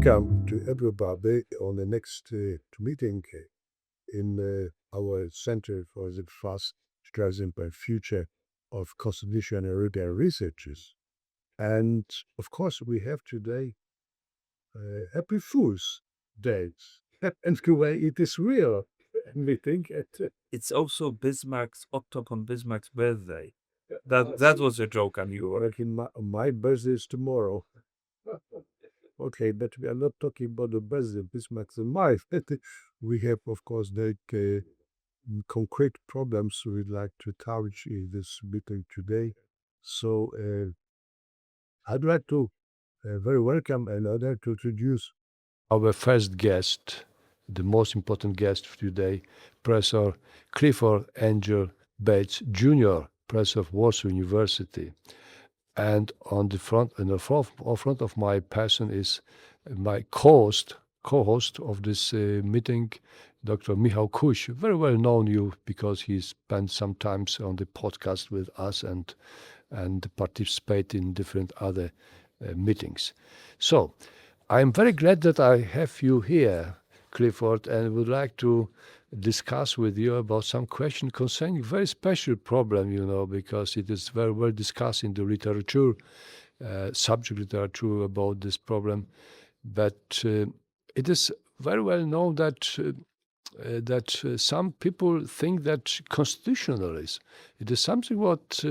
welcome to everybody on the next meeting in our Center for the Fast Stressing by Future of Constitutional and European Researches. And of course, we have today Happy Fool's Day. And the way it is real meeting It's also Otto von Bismarck's birthday. That was a joke on you. like in my birthday is tomorrow. Okay, but we are not talking about the birthday of Bismarck and my. We have, of course, concrete problems we'd like to touch in this meeting today. So I'd like to very welcome and I'd like to introduce our first guest, the most important guest of today, Professor Clifford Angel Bates Jr., Professor of Warsaw University. And on the front of my person is my co-host of this meeting, Dr. Michał Kuś, very well known you because he spent some times on the podcast with us and participate in different other meetings. So I'm very glad that I have you here, Clifford, and would like to discuss with you about some question concerning very special problem, because it is very well discussed in the literature, subject literature about this problem. But it is very well known that some people think that constitutionalism, it is something what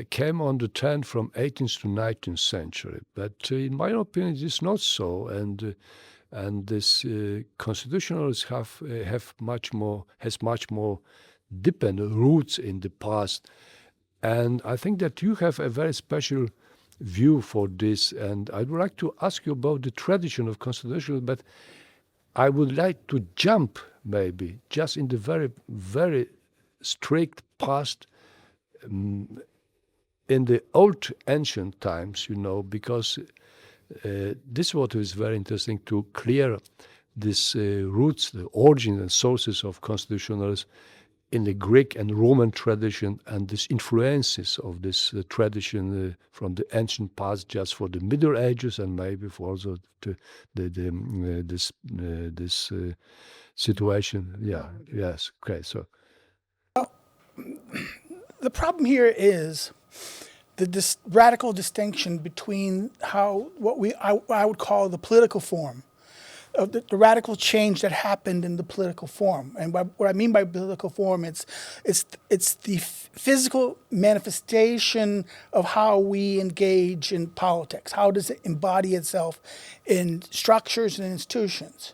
came on the trend from 18th to 19th century. But in my opinion, it is not so. And this constitutionalists has much more deeper roots in the past, and I think that you have a very special view for this. And I would like to ask you about the tradition of constitutional, but I would like to jump maybe just in the very very strict past. In the old ancient times, because this what is very interesting to clear these roots, the origin and sources of constitutionalism in the Greek and Roman tradition, and these influences of this tradition from the ancient past, just for the Middle Ages and maybe for also this situation. Yeah. Yes. Okay. So the problem here is the radical distinction between what I would call the political form, the radical change that happened in the political form. And what I mean by political form, it's the physical manifestation of how we engage in politics. How does it embody itself in structures and institutions?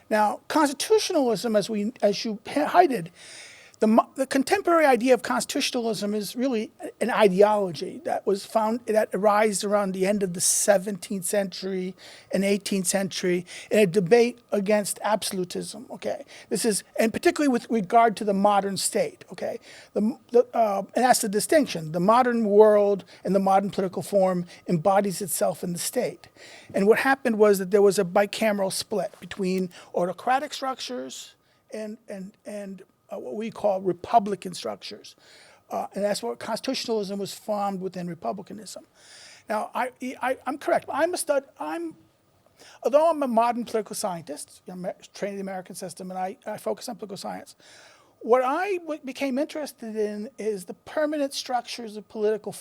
Now, constitutionalism, as you highlighted, the contemporary idea of constitutionalism is really an ideology that arose around the end of the 17th century and 18th century in a debate against absolutism. Okay, and particularly with regard to the modern state. Okay, and that's the distinction. The modern world and the modern political form embodies itself in the state. And what happened was that there was a bicameral split between autocratic structures and what we call republican structures. And that's what constitutionalism was formed within republicanism. Now, I'm correct. Although I'm a modern political scientist, I'm trained in the American system, and I focus on political science, what I became interested in is the permanent structures of political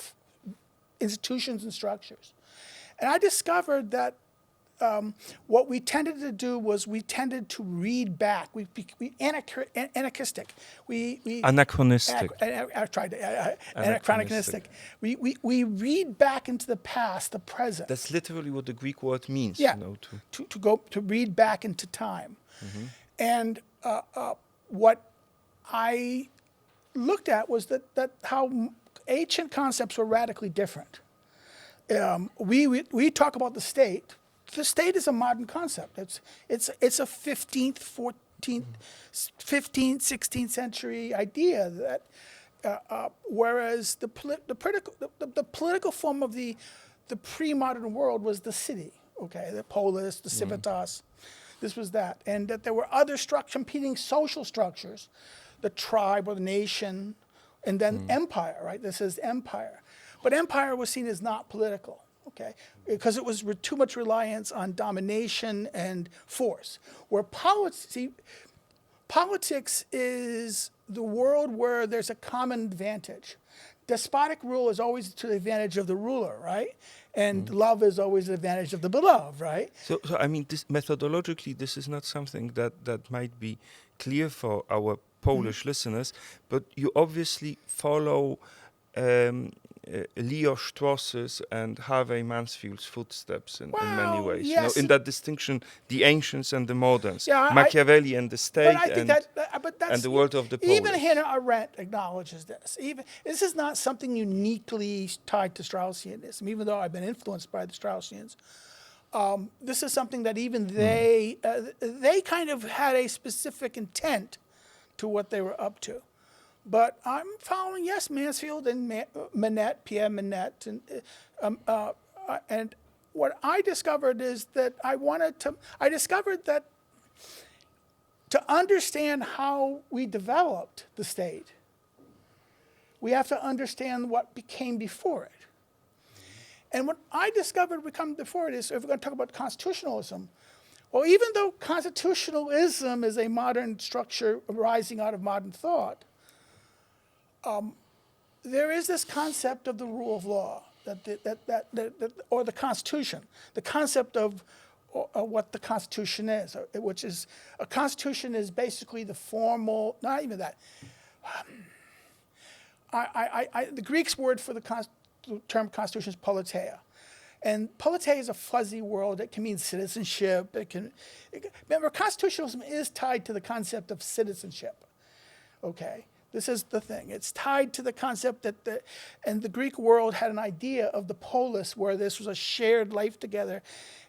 institutions and structures. And I discovered that what we tended to do was we tended to read back. We anachronistic. Anachronistic. I tried to, anachronistic. We read back into the past, the present. That's literally what the Greek word means. Yeah. To read back into time. Mm-hmm. And what I looked at was that how ancient concepts were radically different. We talk about the state. The state is a modern concept. It's a 15th, 14th, 15th, 16th century idea that whereas the political form of the pre-modern world was the city. Okay, the polis, the civitas. This was that, and that there were other competing social structures, the tribe or the nation, and then empire. Right, this is empire, but empire was seen as not political. okay, because it was too much reliance on domination and force. Where politics is the world where there's a common advantage. Despotic rule is always to the advantage of the ruler, right? And love is always the advantage of the beloved, right? So I mean, this methodologically, this is not something that might be clear for our Polish listeners, but you obviously follow Leo Strauss's and Harvey Mansfield's footsteps in many Well, ways. yes. In that distinction, the ancients and the moderns, Yeah, Machiavelli and the But state, I think but that's and the world of the even Polish. Hannah Arendt acknowledges this. Even this is not something uniquely tied to Straussianism, even though I've been influenced by the Straussians. This is something that even they kind of had a specific intent to what they were up to. But I'm following, yes, Mansfield and Manette, Pierre Manette, and what I discovered is that I discovered that to understand how we developed the state, we have to understand what came before it. And what I discovered would come before it is, if we're going to talk about constitutionalism, well, even though constitutionalism is a modern structure arising out of modern thought, there is this concept of the rule of law, or the Constitution, the concept of what the Constitution is, which is a Constitution is basically the formal, not even that. The Greek's word for the term Constitution is politeia. And politeia is a fuzzy word. It can mean citizenship. Remember, constitutionalism is tied to the concept of citizenship. Okay, this is the thing. It's tied to the concept that and the Greek world had an idea of the polis, where this was a shared life together,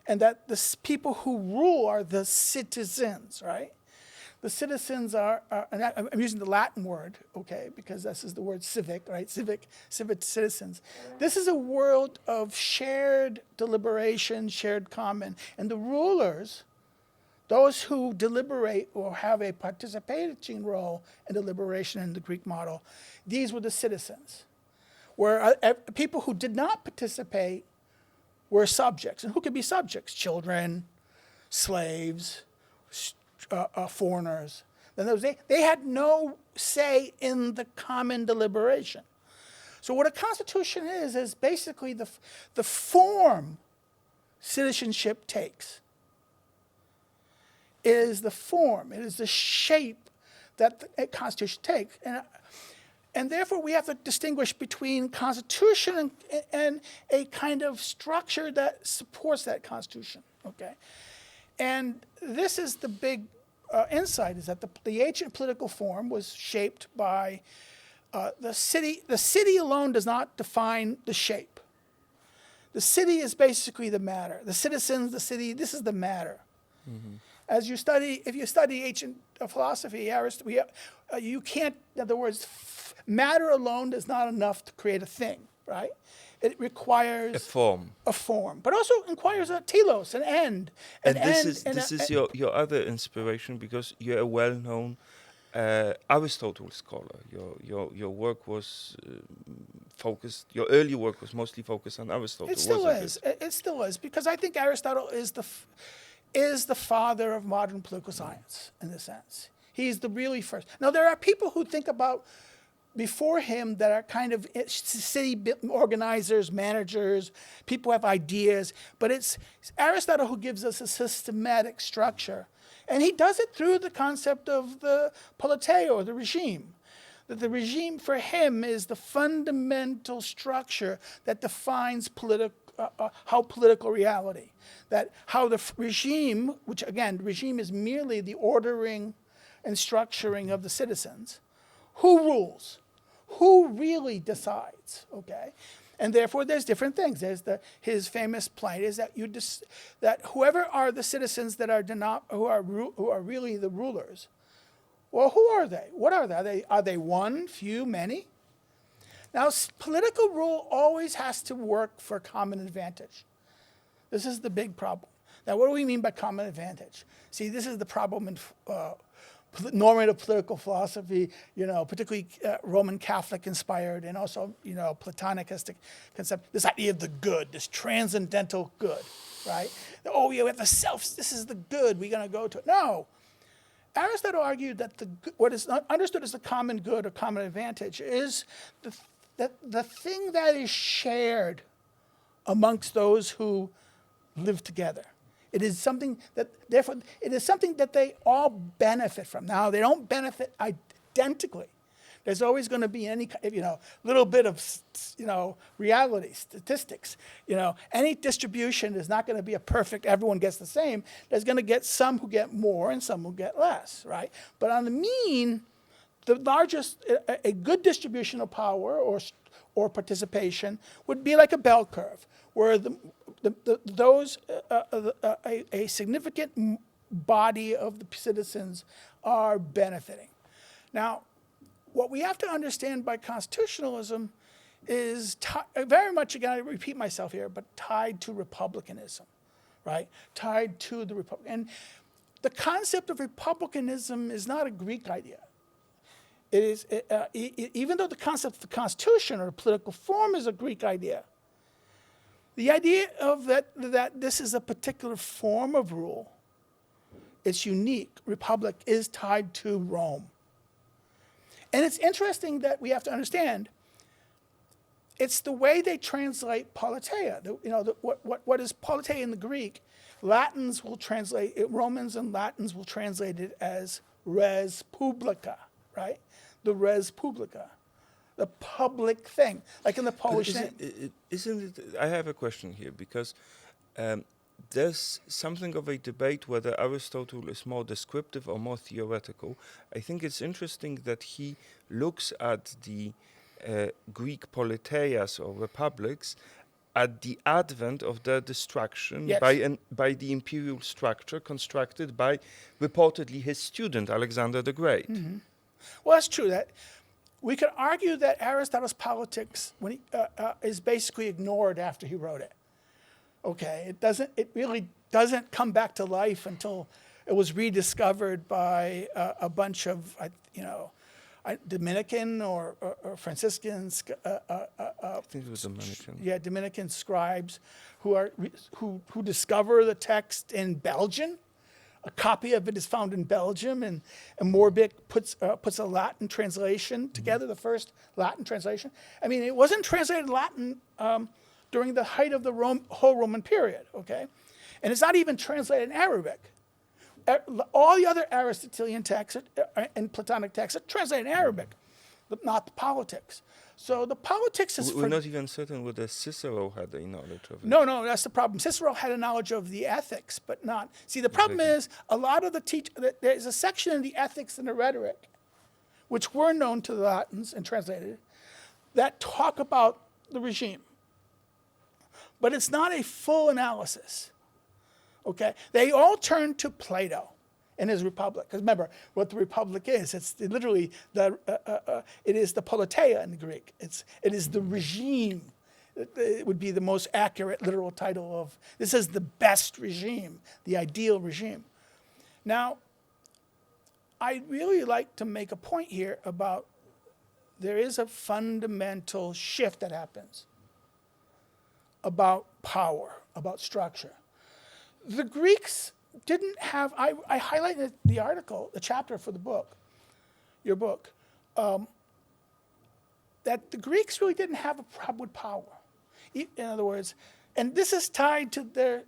and that the people who rule are the citizens, right? The citizens are and I'm using the Latin word, okay, because this is the word civic, right? Civic citizens. This is a world of shared deliberation, shared common. And the rulers, those who deliberate or have a participating role in deliberation in the Greek model, these were the citizens. Where people who did not participate were subjects. And who could be subjects? Children, slaves, foreigners. Then they had no say in the common deliberation. So what a constitution is basically the form citizenship takes. It is the form, it is the shape that a constitution takes. And therefore we have to distinguish between constitution and a kind of structure that supports that constitution, okay? And this is the big insight, is that the ancient political form was shaped by the city. The city alone does not define the shape. The city is basically the matter. The citizens, the city, this is the matter. Mm-hmm. If you study ancient philosophy, you can't, in other words, matter alone is not enough to create a thing, right? It requires a form, but also requires a telos, an end. And this is your other inspiration, because you're a well-known Aristotle scholar. Your work was focused. Your early work was mostly focused on Aristotle. It still is. It still is, because I think Aristotle is the father of modern political science in a sense. He's the really first. Now there are people who think about before him that are kind of city organizers, managers, people who have ideas, but it's Aristotle who gives us a systematic structure. And he does it through the concept of the politeia, or the regime. That the regime for him is the fundamental structure that defines how political reality. That how the regime, which again, regime is merely the ordering and structuring of the citizens, who rules? Who really decides, okay? And therefore, there's different things. There's his famous plight is that that whoever are the citizens that are who are really the rulers. Well, who are they? What are they? Are they one, few, many? Now, political rule always has to work for common advantage. This is the big problem. Now, what do we mean by common advantage? See, this is the problem in normative political philosophy, particularly Roman Catholic inspired, and also, Platonicist concept, this idea of the good, this transcendental good, right? Oh, we have the self, this is the good, we're going to go to it. No. Aristotle argued that what is understood as the common good or common advantage is the thing that is shared amongst those who live together. It is something that, therefore, it is something that they all benefit from. Now, they don't benefit identically. There's always going to be any, little bit of, reality, statistics. Any distribution is not going to be a perfect, everyone gets the same. There's going to get some who get more and some who get less, right? But on the mean, the largest, a good distribution of power or participation would be like a bell curve, where a significant body of the citizens are benefiting. Now, what we have to understand by constitutionalism is very much, again, I repeat myself here, but tied to republicanism, right? Tied to the republic. And the concept of republicanism is not a Greek idea. It is, even though the concept of the Constitution or political form is a Greek idea, the idea of that this is a particular form of rule, it's unique. Republic is tied to Rome. And it's interesting that we have to understand, it's the way they translate politeia. What is politeia in the Greek? Latins will translate it, Romans and Latins will translate it as res publica, right? The res publica, the public thing, like in the Polish name. Isn't it? I have a question here because there's something of a debate whether Aristotle is more descriptive or more theoretical. I think it's interesting that he looks at the Greek politeias or republics at the advent of their destruction Yes. by the imperial structure constructed by reportedly his student Alexander the Great. Mm-hmm. Well, that's true. That we could argue that Aristotle's Politics is basically ignored after he wrote it. Okay, it really doesn't come back to life until it was rediscovered by a bunch of, Dominican or Franciscan, I think it was Dominican. yeah, Dominican scribes who discover the text in Belgian. A copy of it is found in Belgium, and Morbik puts a Latin translation together, the first Latin translation. I mean, it wasn't translated Latin during the height of the whole Roman period, okay? And it's not even translated in Arabic. All the other Aristotelian texts and Platonic texts are translated in Arabic, but not the Politics. So the Politics is... We're not even certain whether Cicero had a knowledge of it. No, that's the problem. Cicero had a knowledge of the ethics, but not... See, the problem is a lot of there's a section in the ethics and the rhetoric, which were known to the Latins and translated, that talk about the regime. But it's not a full analysis, okay? They all turn to Plato and his Republic. Because remember, what the Republic is, it's literally, it is the politeia in the Greek. It is the regime. It would be the most accurate literal title of, this is the best regime, the ideal regime. Now, I'd really like to make a point here about there is a fundamental shift that happens about power, about structure. The Greeks didn't have, I highlighted the article, the chapter for the book, your book, that the Greeks really didn't have a problem with power. In other words, and this is tied to their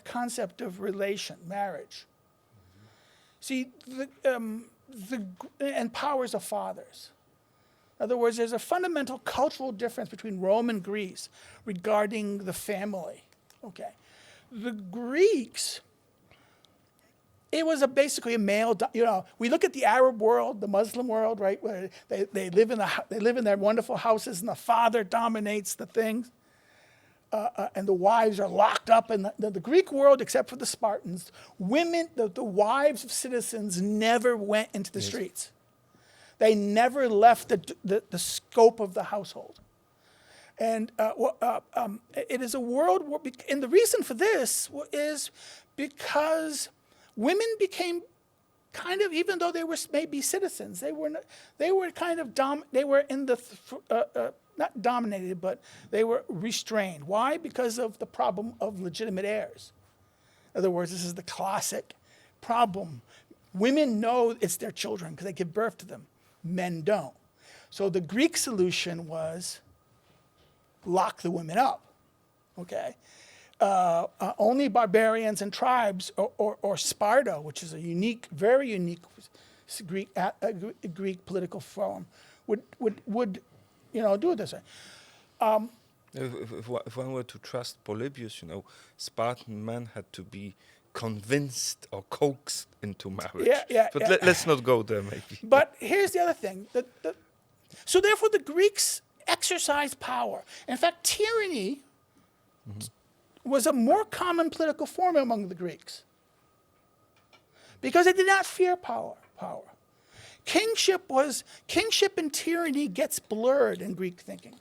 concept of relation, marriage. See, and powers of fathers. In other words, there's a fundamental cultural difference between Rome and Greece regarding the family. Okay, the Greeks, it was basically a male. We look at the Arab world, the Muslim world, right, where they live in their wonderful houses, and the father dominates the things, and the wives are locked up. In the Greek world, except for the Spartans, women, the wives of citizens, never went into the streets. They never left the scope of the household. And it is a world where, and the reason for this is because women became kind of, even though they were maybe citizens, they were kind of they were in the not dominated, but they were restrained. Why? Because of the problem of legitimate heirs. In other words, this is the classic problem. Women know it's their children because they give birth to them. Men don't. So the Greek solution was lock the women up. Okay. Only barbarians and tribes, or Sparta, which is a unique, very unique Greek political form, would do it this way. If one were to trust Polybius, Spartan men had to be convinced or coaxed into marriage. But let's not go there, maybe. But here's the other thing. So therefore, the Greeks exercised power. In fact, tyranny was a more common political form among the Greeks because they did not fear power. Kingship and tyranny gets blurred in Greek thinking.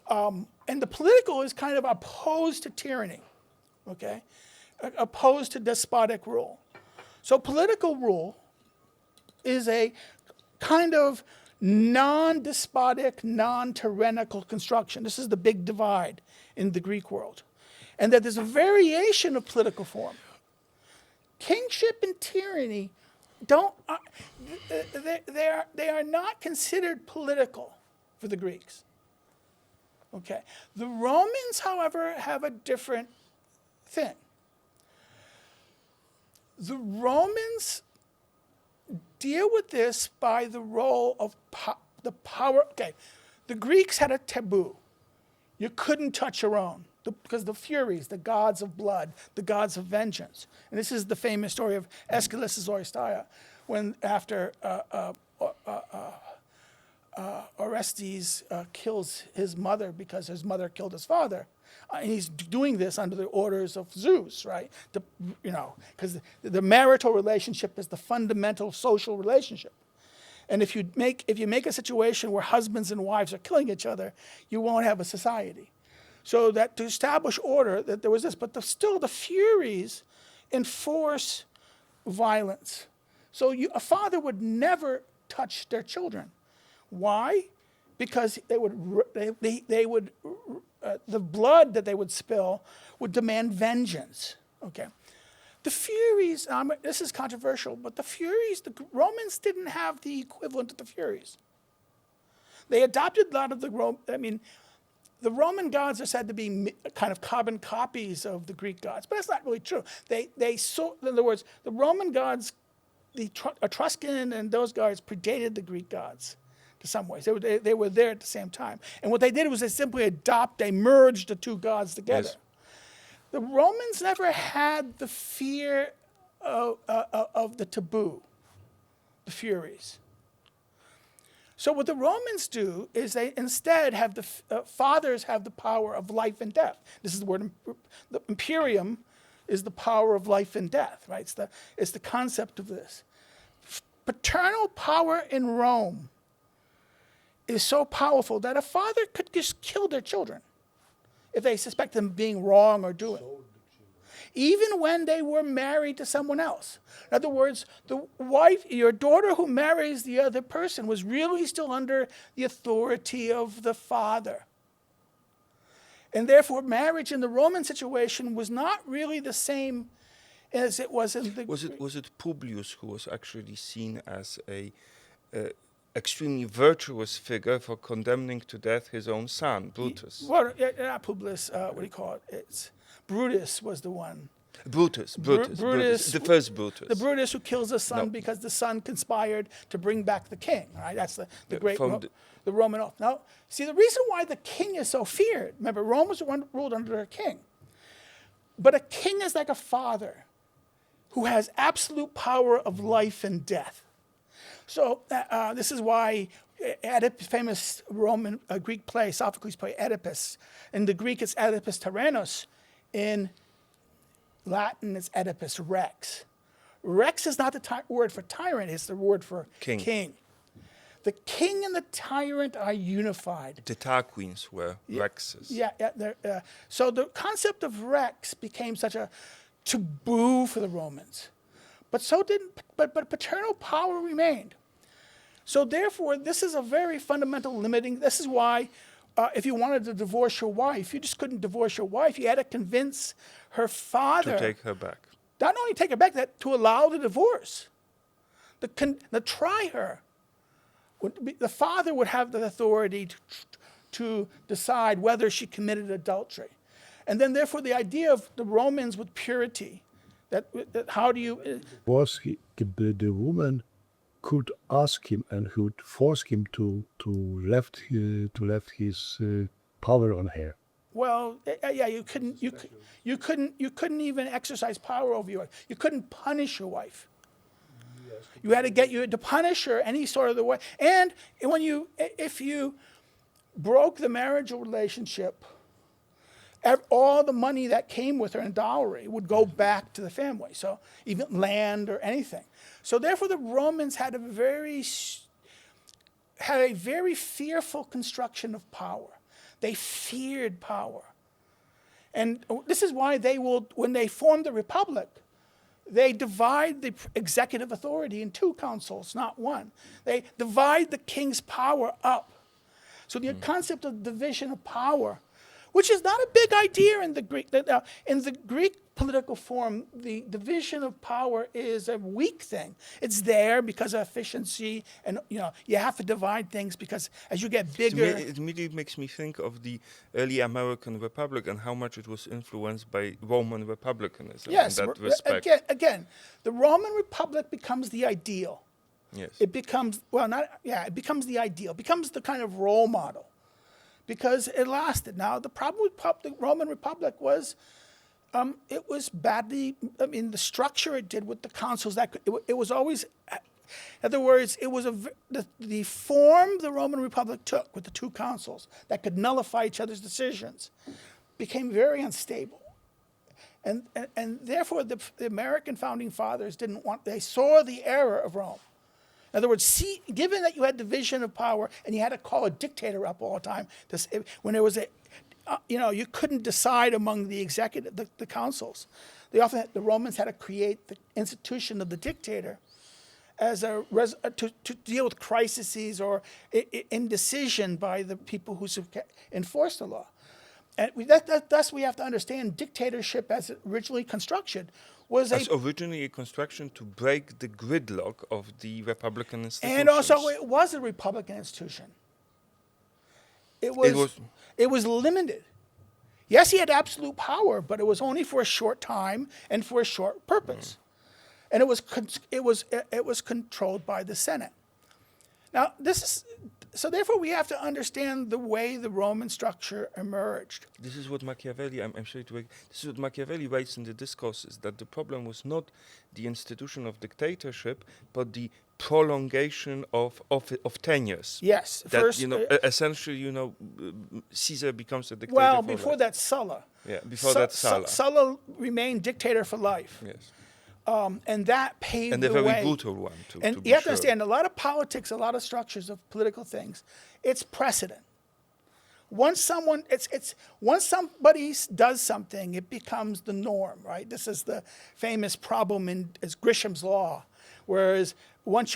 And the political is kind of opposed to tyranny, okay? Opposed to despotic rule. So political rule is a kind of non-despotic, non-tyrannical construction. This is the big divide in the Greek world. And that there's a variation of political form. Kingship and tyranny they are not considered political for the Greeks. Okay. The Romans, however, have a different thing. The Romans deal with this by the role of the power. Okay, the Greeks had a taboo. You couldn't touch your own because the Furies, the gods of blood, the gods of vengeance. And this is the famous story of Aeschylus' Oresteia, when after Orestes kills his mother because his mother killed his father. And he's doing this under the orders of Zeus, right? Because the marital relationship is the fundamental social relationship. And if you make a situation where husbands and wives are killing each other, you won't have a society. So that to establish order, that there was this, but still the Furies enforce violence. So a father would never touch their children. Why? Because they would the blood that they would spill would demand vengeance. Okay, the Furies. This is controversial, but the Furies, the Romans didn't have the equivalent of the Furies. They adopted a lot of the the Roman gods are said to be kind of carbon copies of the Greek gods, but that's not really true. In other words, the Roman gods, the Etruscan and those gods predated the Greek gods. In some ways. They were there at the same time. And what they did was they merged the two gods together. Yes. The Romans never had the fear of the taboo, the Furies. So what the Romans do is they instead have fathers have the power of life and death. This is the word, the imperium is the power of life and death, right? It's the concept of this. Paternal power in Rome is so powerful that a father could just kill their children if they suspect them being wrong or doing, even when they were married to someone else. In other words, the wife, your daughter who marries the other person was really still under the authority of the father. And therefore, marriage in the Roman situation was not really the same as it was in the... Was it Publius who was actually seen as a extremely virtuous figure for condemning to death his own son, Brutus? Well, not Publius, what do you call it? It's Brutus was the one. Brutus, the first Brutus. The Brutus who kills the son because the son conspired to bring back the king, right? That's the great, the Roman oath. Now, see, the reason why the king is so feared, remember, Rome was ruled under a king. But a king is like a father who has absolute power of life and death. So this is why famous Roman Greek play, Sophocles' play Oedipus. In the Greek, it's Oedipus Tyrannos. In Latin, it's Oedipus Rex. Rex is not the word for tyrant; it's the word for king. The king and the tyrant are unified. The Tarquins were Rexes. So the concept of Rex became such a taboo for the Romans. but paternal power remained. So therefore, this is a very fundamental limiting. This is why, if you wanted to divorce your wife, you just couldn't divorce your wife. You had to convince her father To take her back. not only take her back, that to allow the divorce, to try her. The father would have the authority to decide whether she committed adultery. And then therefore the idea of the Romans with purity, that how do you... Was the woman could ask him and could force him to left his power on her. Well, yeah, you couldn't even exercise power over your wife. You couldn't punish your wife. You had to punish her any sort of the way. And if you broke the marital relationship, all the money that came with her in dowry would go back to the family. So even land or anything. So therefore, the Romans had a very fearful construction of power. They feared power. And this is why when they formed the republic, they divide the executive authority in 2 councils, not 1. They divide the king's power up. So the concept of division of power, which is not a big idea in the Greek. In the Greek political form, the division of power is a weak thing. It's there because of efficiency, and you have to divide things because as you get bigger. It immediately makes me think of the early American Republic and how much it was influenced by Roman republicanism Yes, in that respect. again, the Roman Republic becomes the ideal. Yes. It becomes it becomes the ideal, becomes the kind of role model, because it lasted. Now the problem with the Roman Republic was, it was badly. I mean, the structure it did with the councils it was always. In other words, it was the form the Roman Republic took with the 2 councils that could nullify each other's decisions became very unstable. And therefore, the American founding fathers they saw the error of Rome. In other words, given that you had division of power and you had to call a dictator up all the time, when there was you couldn't decide among the executive, the councils. The Romans had to create the institution of the dictator as to deal with crises or indecision by the people who enforced the law. And thus we have to understand dictatorship as originally constructed was originally a construction to break the gridlock of the Republican institutions. And also it was a Republican institution. It was limited. Yes, he had absolute power, but it was only for a short time and for a short purpose. And it was controlled by the Senate. Now, therefore we have to understand the way the Roman structure emerged. This is what Machiavelli, this is what Machiavelli writes in the Discourses, that the problem was not the institution of dictatorship, but the prolongation of tenures. Yes. That, first, essentially, Caesar becomes a dictator. Well, before that, Sulla. Yeah, before that, Sulla. Sulla remained dictator for life. Yes. And that paved the way. And a very brutal one, And you have to understand, a lot of politics, a lot of structures of political things, it's precedent. Once somebody does something, it becomes the norm, right? This is the famous problem as Grisham's law, whereas once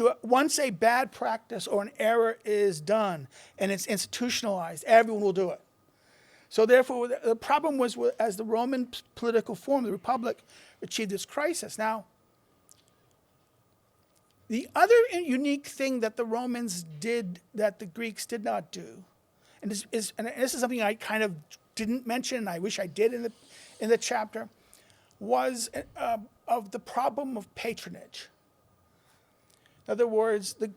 a bad practice or an error is done and it's institutionalized, everyone will do it. So therefore, the problem was, as the Roman political form, the Republic, achieved this crisis. Now, the other unique thing that the Romans did that the Greeks did not do, and this is something I kind of didn't mention, and I wish I did in the chapter, was of the problem of patronage. In other words, the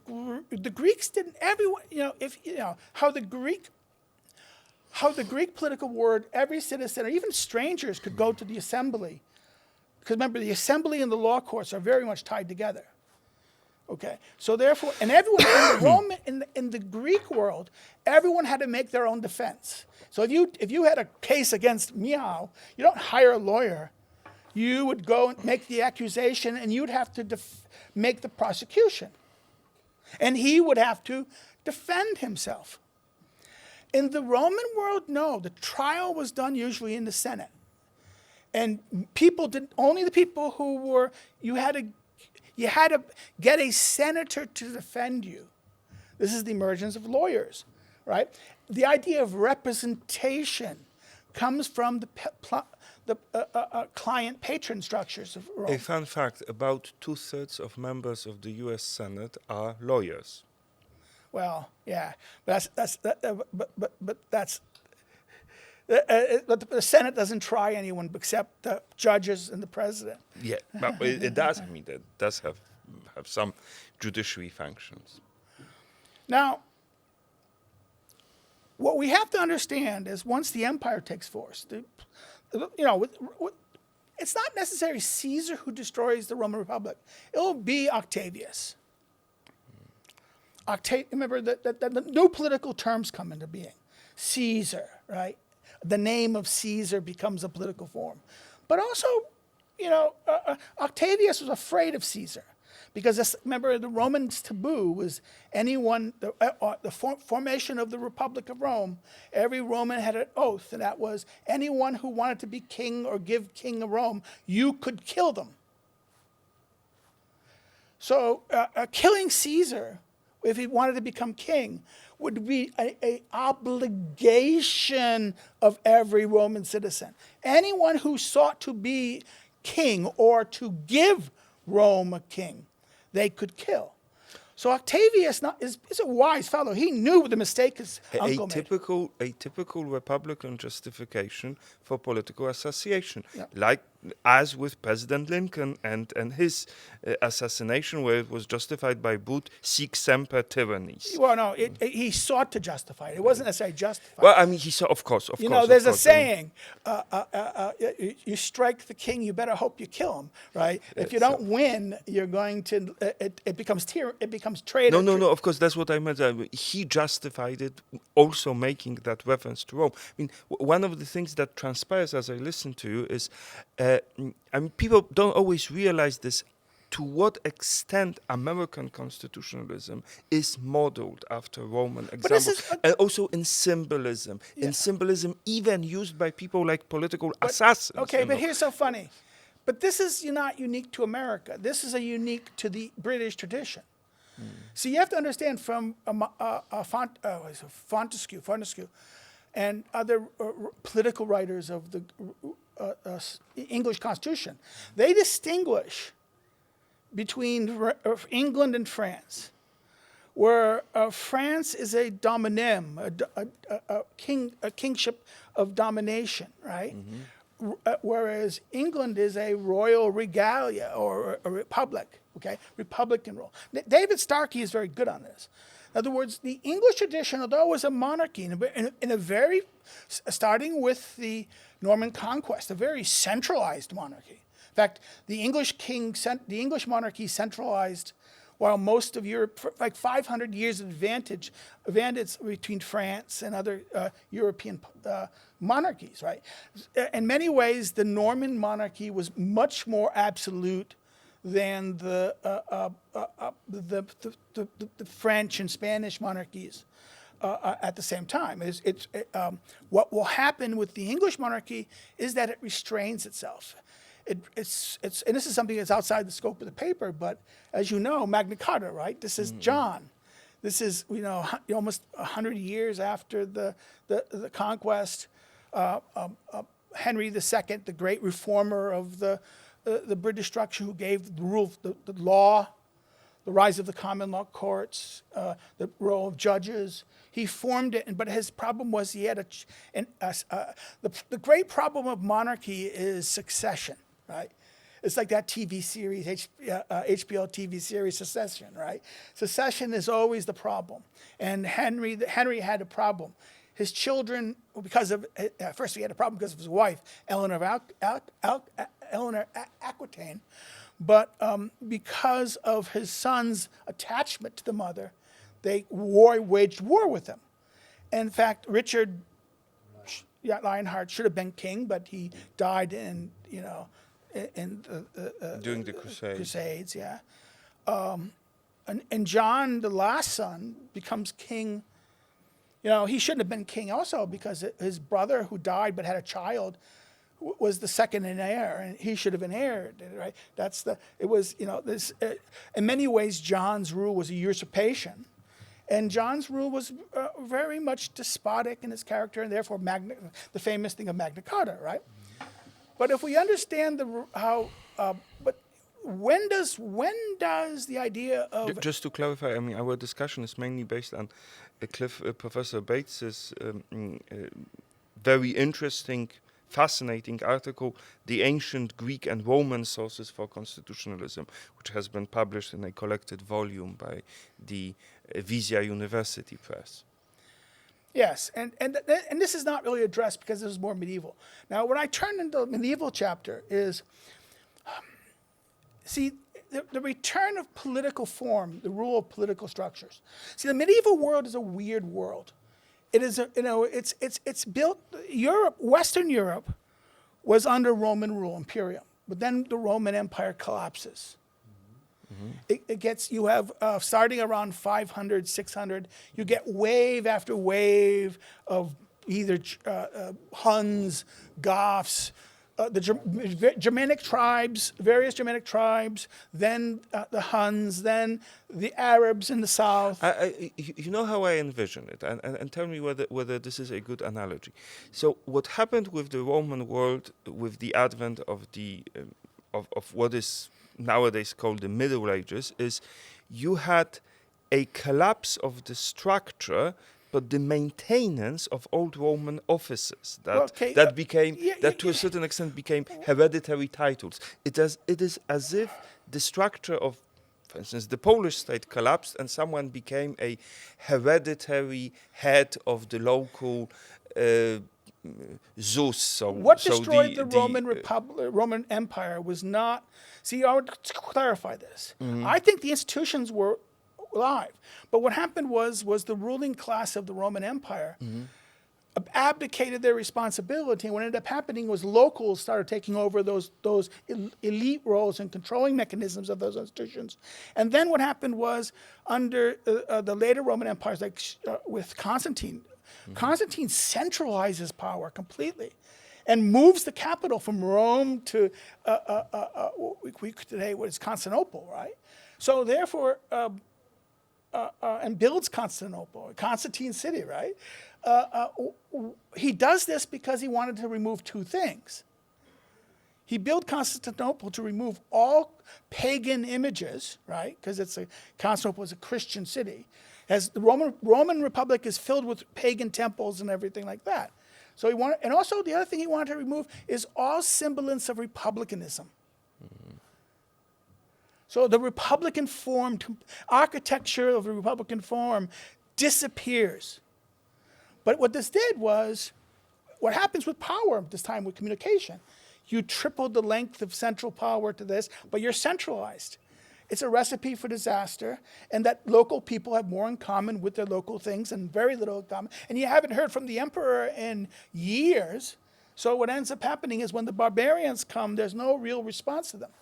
Greeks didn't. Everyone, how the Greek political word, every citizen or even strangers could go to the assembly. Because remember, the assembly and the law courts are very much tied together. Okay, so therefore, and everyone in the Greek world, everyone had to make their own defense. So if you had a case against Miao, you don't hire a lawyer. You would go and make the accusation, and you'd have to make the prosecution, and he would have to defend himself. In the Roman world, no, the trial was done usually in the Senate. And only the people who were, You had to get a senator to defend you. This is the emergence of lawyers, right? The idea of representation comes from the client-patron structures of Rome. A fun fact: about 2/3 of members of the U.S. Senate are lawyers. Well, yeah, but the Senate doesn't try anyone except the judges and the president. Yeah, but it does. I mean, it does have some judiciary functions. Now, what we have to understand is once the empire takes force, it's not necessarily Caesar who destroys the Roman Republic. It'll be Octavius. Remember that the new political terms come into being. Caesar, right? The name of Caesar becomes a political form. But also, Octavius was afraid of Caesar. Because remember, the Romans' taboo was anyone, the formation of the Republic of Rome, every Roman had an oath, and that was anyone who wanted to be king or give king of Rome, you could kill them. So killing Caesar, if he wanted to become king, would be an obligation of every Roman citizen. Anyone who sought to be king or to give Rome a king, they could kill. So Octavius is a wise fellow. He knew the mistake his uncle made. A typical Republican justification for political assassination, Yeah. like as with President Lincoln and his assassination, where it was justified by Booth, sic semper tyrannis. Well, no, he sought to justify it. It wasn't necessarily justified. Well, I mean, he saw, of course. There's a saying, you strike the king, you better hope you kill him, right? If you don't win, you're going to, it becomes traitor. No, of course, that's what I meant. He justified it, also making that reference to Rome. I mean, one of the things that transpires as I listen to you is, people don't always realize this, to what extent American constitutionalism is modeled after Roman examples, and also in symbolism. Yeah. In symbolism, even used by people like political assassins. Okay, but here's so funny. But this is not unique to America. This is unique to the British tradition. So you have to understand from Fontesquieu and other political writers of the English Constitution, they distinguish between England and France, where France is a dominum, a kingship of domination, right? Whereas England is a royal regalia or a republic, okay? Republican rule. David Starkey is very good on this. In other words, the English tradition, although it was a monarchy, in a very, starting with the Norman conquest, a very centralized monarchy. In fact, the English monarchy centralized, while most of Europe, like 500 years advantage between France and other European monarchies, right? In many ways, the Norman monarchy was much more absolute than the French and Spanish monarchies at the same time. What will happen with the English monarchy is that it restrains itself. And this is something that's outside the scope of the paper, but as you know, Magna Carta, right? This is John. This is, almost 100 years after the conquest. Henry II, the great reformer of the British structure, who gave the rule, the law, the rise of the common law courts, the role of judges. He formed it, but his problem was he had the great problem of monarchy is succession, right? It's like that TV series, HBO TV series, Succession, right? Succession is always the problem. And Henry had a problem. His children, first he had a problem because of his wife, Eleanor Aquitaine, but because of his son's attachment to the mother, they waged war with him. In fact, Richard Lionheart should have been king, but he died in during the Crusades, yeah. And John, the last son, becomes king. He shouldn't have been king also because his brother, who died but had a child, was the second in heir, and he should have inherited it, right? It was, this, in many ways, John's rule was a usurpation. And John's rule was very much despotic in his character, and therefore the famous thing of Magna Carta, right? But if we understand but when does the idea of Just to clarify, I mean, our discussion is mainly based on Professor Bates's very interesting, fascinating article, "The Ancient Greek and Roman Sources for Constitutionalism," which has been published in a collected volume by the Vizia University Press. Yes, and this is not really addressed because this is more medieval. Now, when I turn into the medieval chapter is, see, the return of political form, the rule of political structures. See, the medieval world is a weird world. It is, it's built. Western Europe was under Roman rule, imperium, but then the Roman Empire collapses. It gets, you have, starting around 500, 600, you get wave after wave of either Huns, Goths, the Germanic tribes, various Germanic tribes, then the Huns, then the Arabs in the south. You know how I envision it, and tell me whether this is a good analogy. So what happened with the Roman world with the advent of the of what is nowadays called the Middle Ages is you had a collapse of the structure, but the maintenance of old Roman offices that became to a certain extent became hereditary titles. It is as if the structure of, for instance, the Polish state collapsed and someone became a hereditary head of the local Zeus. So what so destroyed the Roman Roman Empire was not. See, I would clarify this. I think the institutions were alive, but what happened was the ruling class of the Roman Empire abdicated their responsibility, and what ended up happening was locals started taking over those elite roles and controlling mechanisms of those institutions. And then what happened was under the later Roman empires, like with Constantine, Constantine centralizes power completely and moves the capital from Rome to today what is Constantinople, right? So therefore, and builds Constantinople, Constantine city, right? He does this because he wanted to remove two things. He built Constantinople to remove all pagan images, right? Because Constantinople is a Christian city. As the Roman Republic is filled with pagan temples and everything like that. So he wanted, and also the other thing he wanted to remove is all semblance of republicanism. So the Republican form, architecture of the Republican form disappears. But what this did was, what happens with power at this time with communication? You tripled the length of central power to this, but you're centralized. It's a recipe for disaster, and that local people have more in common with their local things and very little in common. And you haven't heard from the emperor in years. So what ends up happening is when the barbarians come, there's no real response to them.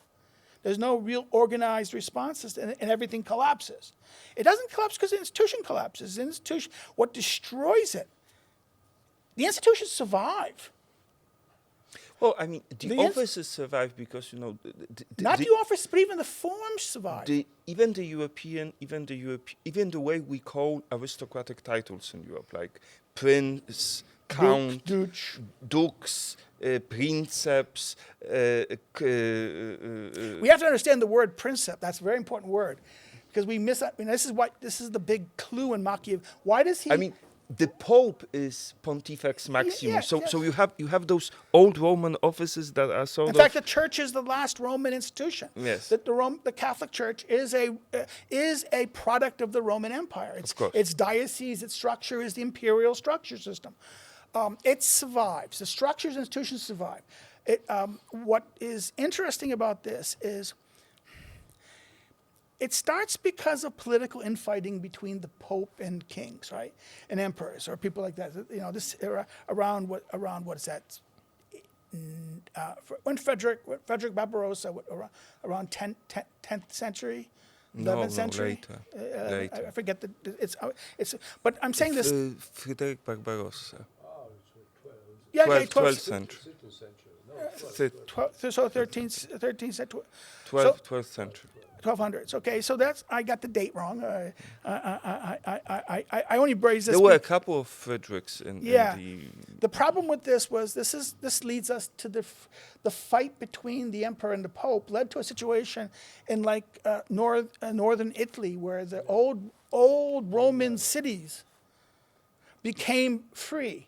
There's no real organized responses, and everything collapses. It doesn't collapse because the institution collapses. The institution, what destroys it, the institutions survive. Well, I mean, the offices survive because, not the office, but even the forms survive. Even the way we call aristocratic titles in Europe, like prince, count, dukes, princeps. We have to understand the word princeps. That's a very important word, because this is the big clue in Machiavelli. Why does he? I mean, the Pope is Pontifex Maximus. So you have those old Roman offices that are sort of. In fact, the Church is the last Roman institution. Yes. The Catholic Church is a product of the Roman Empire. Of course. Its diocese, its structure is the imperial structure system. It survives. The structures and institutions survive. What is interesting about this is it starts because of political infighting between the Pope and kings, right, and emperors or people like that. This era around what is that? When Frederick Barbarossa, around 10th century, 11th century. Later. I forget it's. But I'm saying this. Frederick Barbarossa. Yeah, 12th century. So 13th, 12th century. 1200s. Okay, so I got the date wrong. I only raised this. There were a couple of Fredericks in Yeah. the. The problem with this was this leads us to the fight between the emperor and the pope led to a situation in like northern Italy where the old Roman cities became free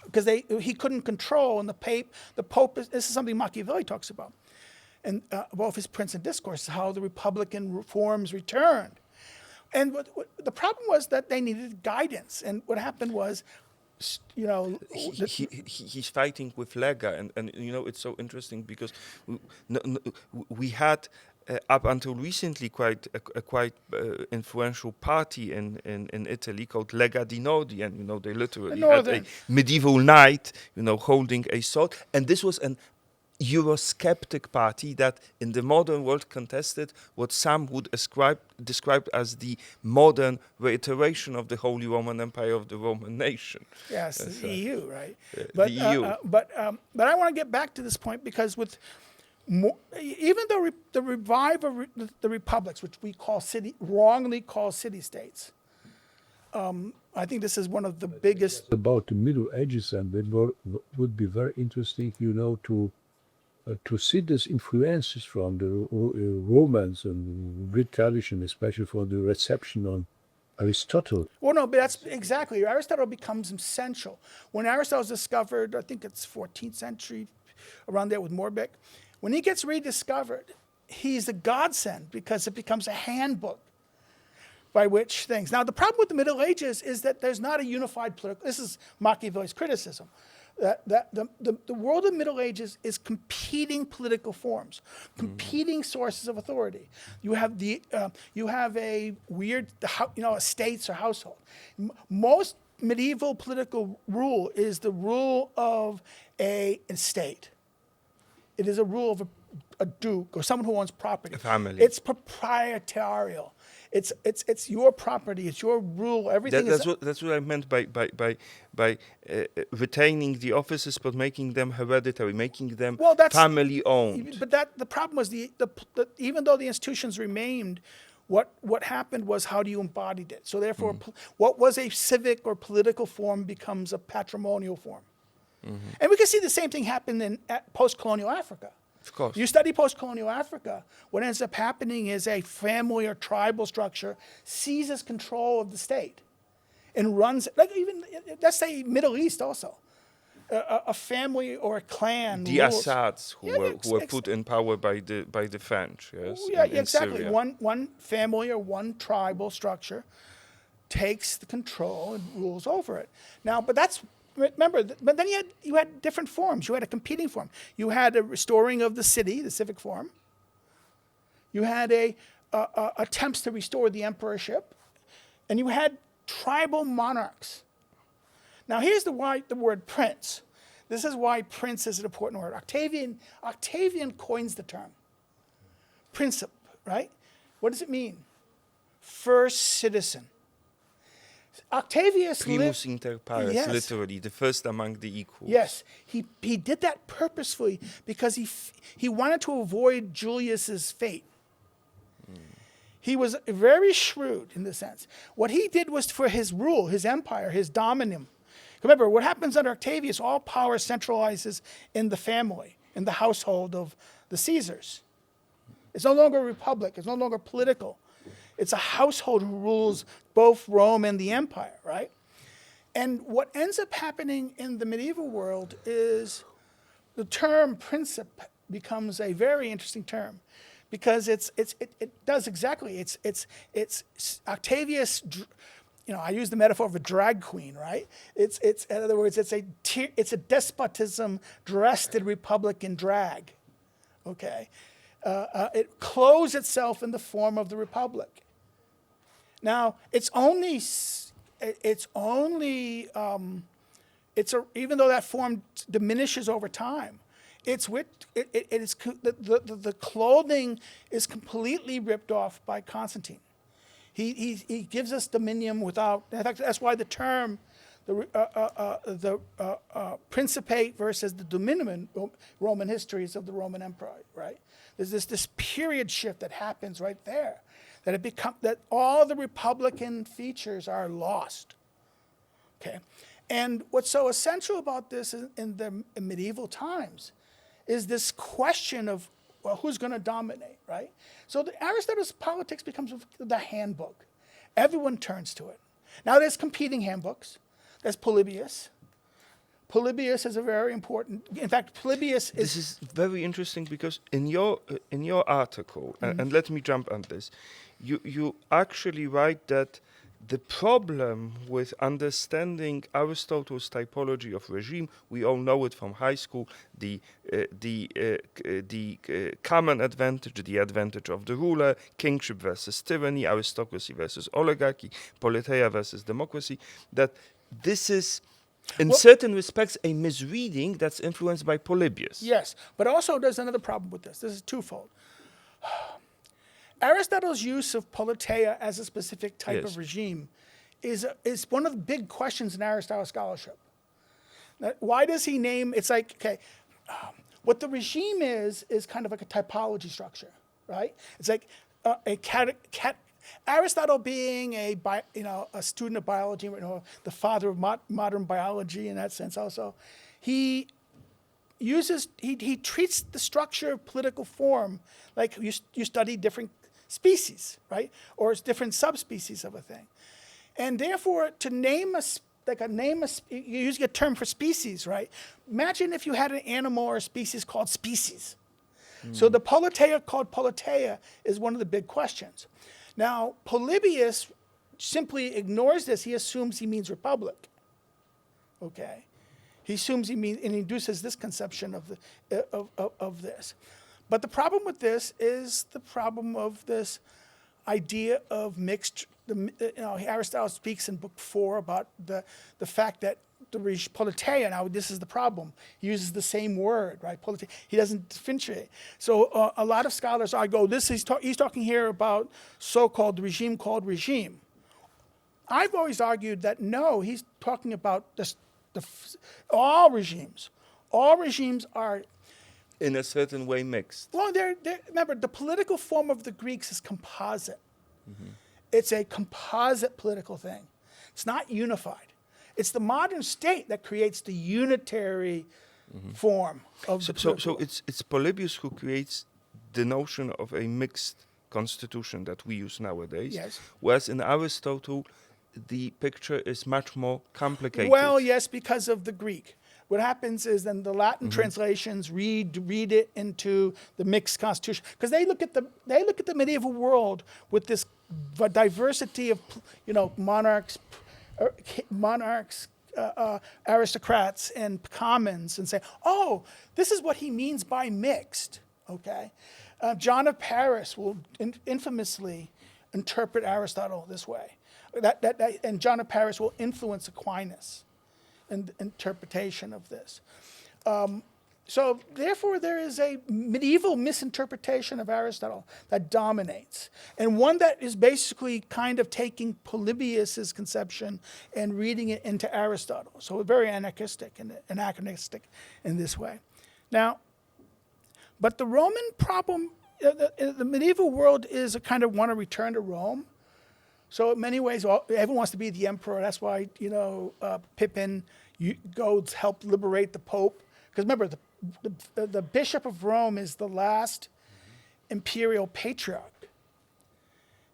because he couldn't control, and the pope. This is something Machiavelli talks about, and both his Prince and Discourse, how the Republican reforms returned. And the problem was that they needed guidance, and what happened was, He's fighting with Lega, and it's so interesting because we had up until recently quite influential party in Italy called Lega di Nodi, and they literally had a medieval knight holding a sword, and this was an Eurosceptic party that in the modern world contested what some would describe as the modern reiteration of the Holy Roman Empire of the Roman nation. Yes, the EU, right? The EU. But I want to get back to this point because even though the revival of the republics, which we wrongly call city-states, I think this is one of the biggest. About the Middle Ages, and it would be very interesting, to see these influences from the Romans and Greek tradition, especially for the reception on Aristotle. Well, no, but that's exactly. Aristotle becomes essential. When Aristotle's discovered, I think it's 14th century, around there with Morbek, when he gets rediscovered, he's a godsend because it becomes a handbook by which things. Now, the problem with the Middle Ages is that there's not a unified political. This is Machiavelli's criticism. That the world of the Middle Ages is competing political forms, competing sources of authority. You have a weird, states or household. Most medieval political rule is the rule of a state. It is a rule of a duke or someone who owns property. A family. It's proprietarial. It's your property. It's your rule. Everything. That's what I meant by retaining the offices, but making them hereditary, making them family owned. But the problem was even though the institutions remained, what happened was how do you embody it? So therefore, what was a civic or political form becomes a patrimonial form, and we can see the same thing happen in post-colonial Africa. Of course. You study post-colonial Africa, what ends up happening is a family or tribal structure seizes control of the state and runs, like even, let's say Middle East also. A family or a clan. The Assads who were put in power by the French, yes. Yeah, in exactly. Syria. One family or one tribal structure takes the control and rules over it. Now, but then you had different forms. You had a competing form. You had a restoring of the city, the civic form. You had attempts to restore the emperorship, and you had tribal monarchs. Now here's the word prince. This is why prince is an important word. Octavian coins the term. Princip, right? What does it mean? First citizen. Octavius Primus inter pares, yes. literally, the first among the equals. Yes, he did that purposefully because he wanted to avoid Julius's fate. He was very shrewd in this sense. What he did was for his rule, his empire, his dominum. Remember, what happens under Octavius, all power centralizes in the family, in the household of the Caesars. It's no longer a republic. It's no longer political. It's a household who rules both Rome and the empire, right? And what ends up happening in the medieval world is the term princip becomes a very interesting term because it does exactly. It's Octavius. I use the metaphor of a drag queen, right? It's in other words, it's a despotism dressed in republican drag. Okay, it clothes itself in the form of the republic. Now, even though that form diminishes over time, the clothing is completely ripped off by Constantine. He gives us dominion without. In fact, that's why the term the Principate versus the Dominion Roman histories of the Roman Empire, right? There's this period shift that happens right there, that all the Republican features are lost. Okay, and what's so essential about this in medieval times is this question of, well, who's going to dominate, right? So Aristotle's politics becomes the handbook. Everyone turns to it. Now there's competing handbooks. There's Polybius. Polybius is a very important. In fact, Polybius is. This is very interesting because in your article, and let me jump on this, you actually write that the problem with understanding Aristotle's typology of regime, we all know it from high school, the common advantage, the advantage of the ruler, kingship versus tyranny, aristocracy versus oligarchy, politeia versus democracy, that this is, in certain respects, a misreading that's influenced by Polybius. Yes, but also there's another problem with this. This is twofold. Aristotle's use of politeia as a specific type of regime is one of the big questions in Aristotle's scholarship. Now, why does he name? It's like, okay, what the regime is kind of like a typology structure, right? It's like Aristotle being a student of biology, the father of modern biology in that sense. Also, he treats the structure of political form like you study different species, right? Or it's different subspecies of a thing. And therefore, to name you're using a term for species, right? Imagine if you had an animal or a species called species. So the politeia called politeia is one of the big questions. Now, Polybius simply ignores this. He assumes he means republic. Okay? He assumes he means, and induces this conception of this. But the problem with this is the problem of this idea of mixed. Aristotle speaks in Book 4 about the fact that the politeia. Now, this is the problem. He uses the same word, right? Politeia. He doesn't differentiate. So a lot of scholars argue, he's talking here about so-called regime called regime. I've always argued that no, he's talking about all regimes. All regimes are in a certain way mixed. Well, remember, the political form of the Greeks is composite. It's a composite political thing. It's not unified. It's the modern state that creates the unitary form of the political. So it's Polybius who creates the notion of a mixed constitution that we use nowadays. Yes. Whereas in Aristotle, the picture is much more complicated. Well, yes, because of the Greek. What happens is then the Latin translations read it into the mixed constitution because they look at the medieval world with this diversity of monarchs, aristocrats, and commons, and say, oh, this is what he means by mixed. Okay, John of Paris will infamously interpret Aristotle this way. And John of Paris will influence Aquinas in interpretation of this. So therefore, there is a medieval misinterpretation of Aristotle that dominates, and one that is basically kind of taking Polybius's conception and reading it into Aristotle. So very anachronistic in this way. Now, but the Roman problem, the medieval world is a kind of want to return to Rome. So in many ways, everyone wants to be the emperor. That's why Pippin goes help liberate the Pope. Because remember, the Bishop of Rome is the last imperial patriarch,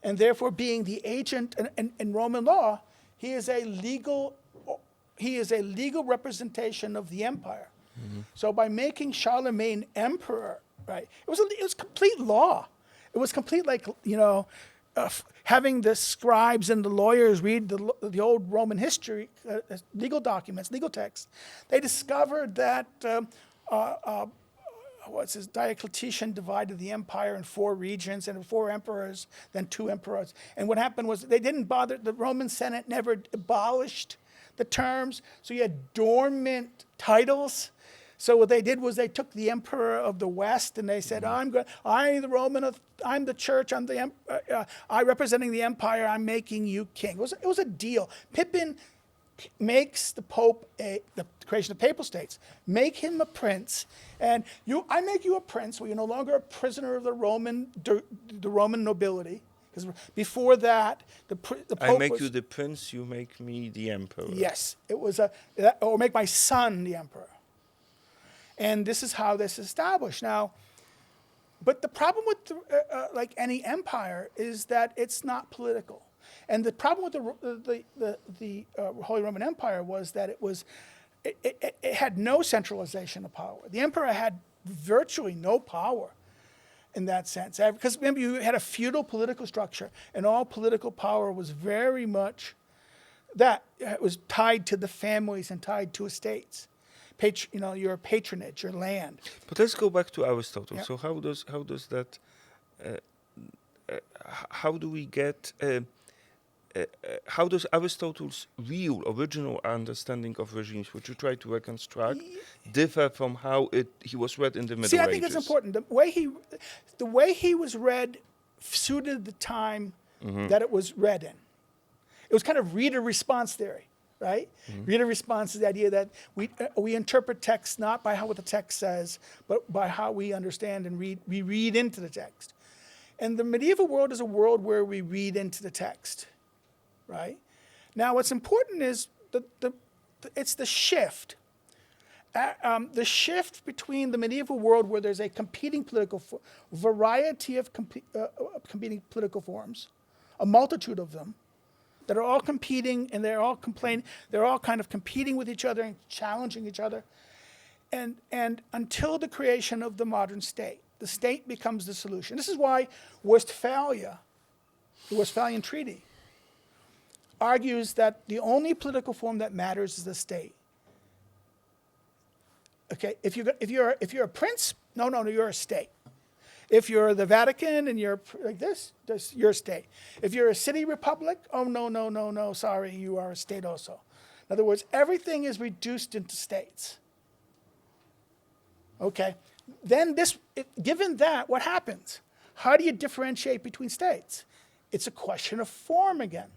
and therefore, being the agent in Roman law, he is a legal representation of the empire. So by making Charlemagne emperor, right, it was complete law. It was complete, having the scribes and the lawyers read the old Roman history, legal documents, legal texts. They discovered that Diocletian divided the empire in 4 regions and 4 emperors, then 2 emperors. And what happened was they didn't bother. The Roman Senate never abolished the terms, so you had dormant titles. So what they did was they took the emperor of the West and they said, I'm the church, I representing the empire, I'm making you king. It was a deal. Pippin makes the Pope the creation of papal states, make him a prince, and I make you a prince, where you're no longer a prisoner of the Roman nobility, because before that, the Pope I make was, you the prince, you make me the emperor. yes, it was or make my son the emperor, and this is how this is established now. But the problem with like any empire is that it's not political. And the problem with the Holy Roman Empire was that it had no centralization of power. The emperor had virtually no power in that sense. Because remember, you had a feudal political structure, and all political power was very much that. It was tied to the families and tied to estates. Your patronage, your land. But let's go back to Aristotle. Yeah. So how does that? How do we get? How does Aristotle's real, original understanding of regimes, which you try to reconstruct, differ from how he was read in the Middle Ages? See, I think it's important. The way he was read suited the time that it was read in. It was kind of reader response theory, right? Reader response is the idea that we interpret text not by what the text says, but by how we understand and we read into the text. And the medieval world is a world where we read into the text, right? Now, what's important is it's the shift. The shift between the medieval world, where there's a competing political variety of competing political forms, a multitude of them, that are all competing, and they're all kind of competing with each other and challenging each other, and until the creation of the modern state. The state becomes the solution. This is why Westphalia, the Westphalian Treaty, argues that the only political form that matters is the state. Okay, if you're a prince, no, you're a state. If you're the Vatican and you're like this, you're a state. If you're a city republic, oh no, sorry, you are a state also. In other words, everything is reduced into states. Okay, then given that, what happens? How do you differentiate between states? It's a question of form again.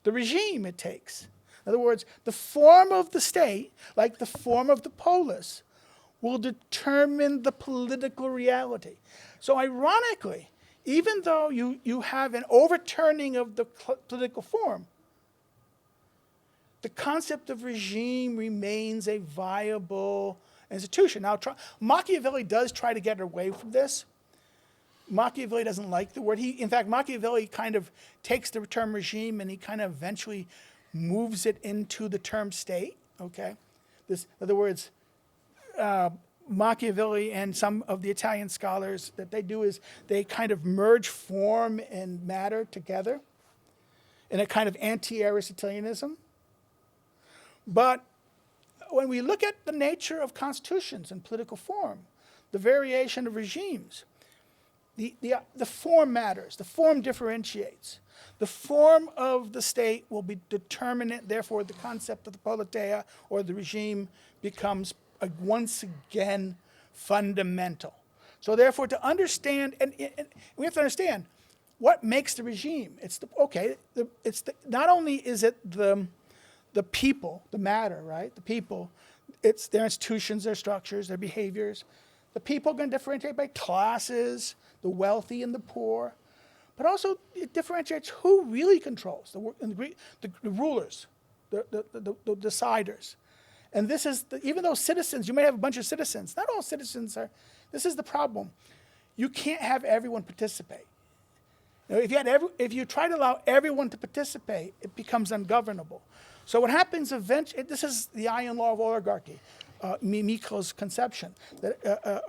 The regime it takes. In other words, the form of the state, like the form of the polis, will determine the political reality. So ironically, even though you have an overturning of the political form, the concept of regime remains a viable institution. Now, Machiavelli does try to get away from this. Machiavelli doesn't like the word. In fact, Machiavelli kind of takes the term regime and he kind of eventually moves it into the term state, okay? In other words, Machiavelli and some of the Italian scholars, that they do is they kind of merge form and matter together in a kind of anti-Aristotelianism. But when we look at the nature of constitutions and political form, the variation of regimes, the form matters. The form differentiates. The form of the state will be determinant. Therefore, the concept of the politeia or the regime becomes once again fundamental. So therefore, to understand, and we have to understand what makes the regime. Not only is it the people, the matter, right? The people, it's their institutions, their structures, their behaviors. The people are going to differentiate by classes, the wealthy and the poor. But also, it differentiates who really controls, the rulers, the deciders. And this is, even though citizens, you may have a bunch of citizens, not all citizens are, this is the problem. You can't have everyone participate. If you try to allow everyone to participate, it becomes ungovernable. So what happens eventually, this is the iron law of oligarchy, Michael's conception,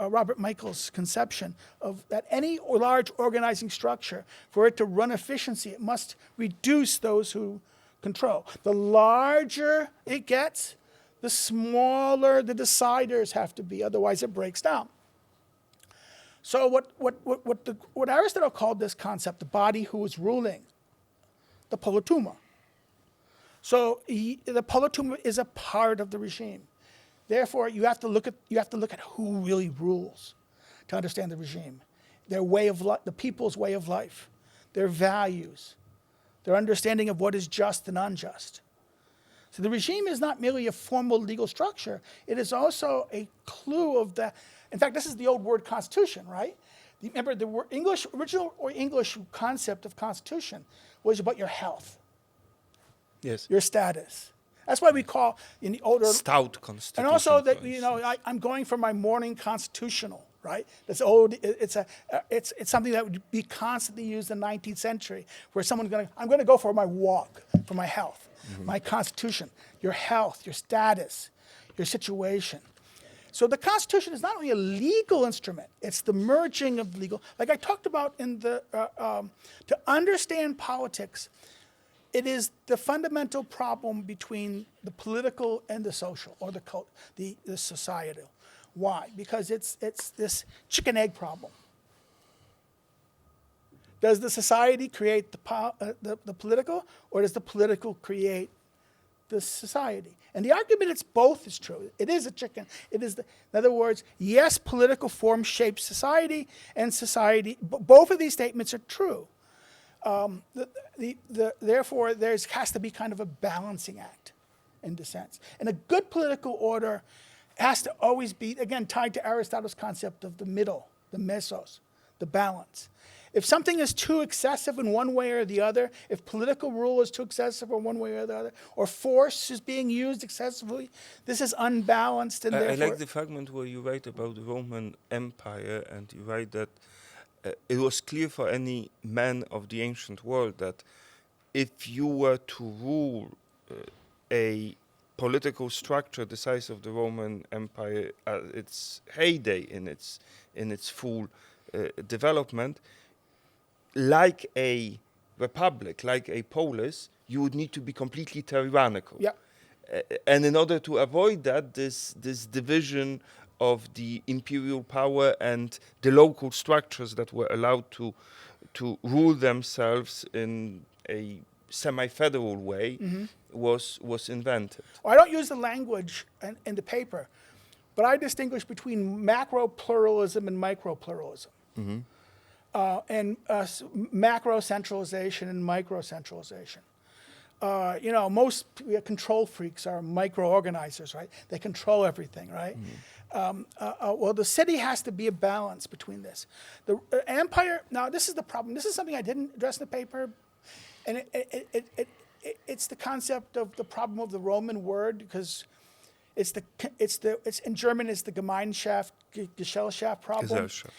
Robert Michael's conception of that any large organizing structure, for it to run efficiency, it must reduce those who control. The larger it gets, the smaller the deciders have to be, otherwise it breaks down. So what Aristotle called this concept, the body who is ruling, the polituma. So the polituma is a part of the regime. Therefore, you have to look at who really rules to understand the regime, their way of life, the people's way of life, their values, their understanding of what is just and unjust. So the regime is not merely a formal legal structure. It is also a clue of the, in fact, this is the old word constitution, right? Remember the original English concept of constitution was about your health, Yes. your status. That's why we call in the older, Stout constitution. and also that for you know instance. I'm going for my morning constitutional, right? That's old. It's something that would be constantly used in the 19th century, where I'm going to go for my walk for my health, my constitution, your health, your status, your situation. So the Constitution is not only a legal instrument; it's the merging of legal. Like I talked about in the to understand politics. It is the fundamental problem between the political and the social, or the societal. Why? Because it's this chicken egg problem. Does the society create the political, or does the political create the society? And the argument it's both is true. It is a chicken. It is in other words, yes, political form shapes society, and society. Both of these statements are true. Therefore, there has to be kind of a balancing act, in the sense. And a good political order has to always be, again, tied to Aristotle's concept of the middle, the mesos, the balance. If something is too excessive in one way or the other, if political rule is too excessive in one way or the other, or force is being used excessively, this is unbalanced, and I therefore... like the fragment where you write about the Roman Empire, and you write that it was clear for any man of the ancient world that if you were to rule a political structure the size of the Roman Empire at its heyday, in its full development, like a republic, like a polis, you would need to be completely tyrannical. Yeah. And in order to avoid that, this division of the imperial power and the local structures that were allowed to rule themselves in a semi-federal way was invented. I don't use the language in the paper, but I distinguish between macro pluralism and micro pluralism, and macro centralization and micro centralization. Most control freaks are micro-organizers, right? They control everything, right? Well, the city has to be a balance between this. The empire, now this is the problem. This is something I didn't address in the paper, and it's the concept of the problem of the Roman word, because it's in German it's the Gemeinschaft, Gesellschaft problem. Gesellschaft.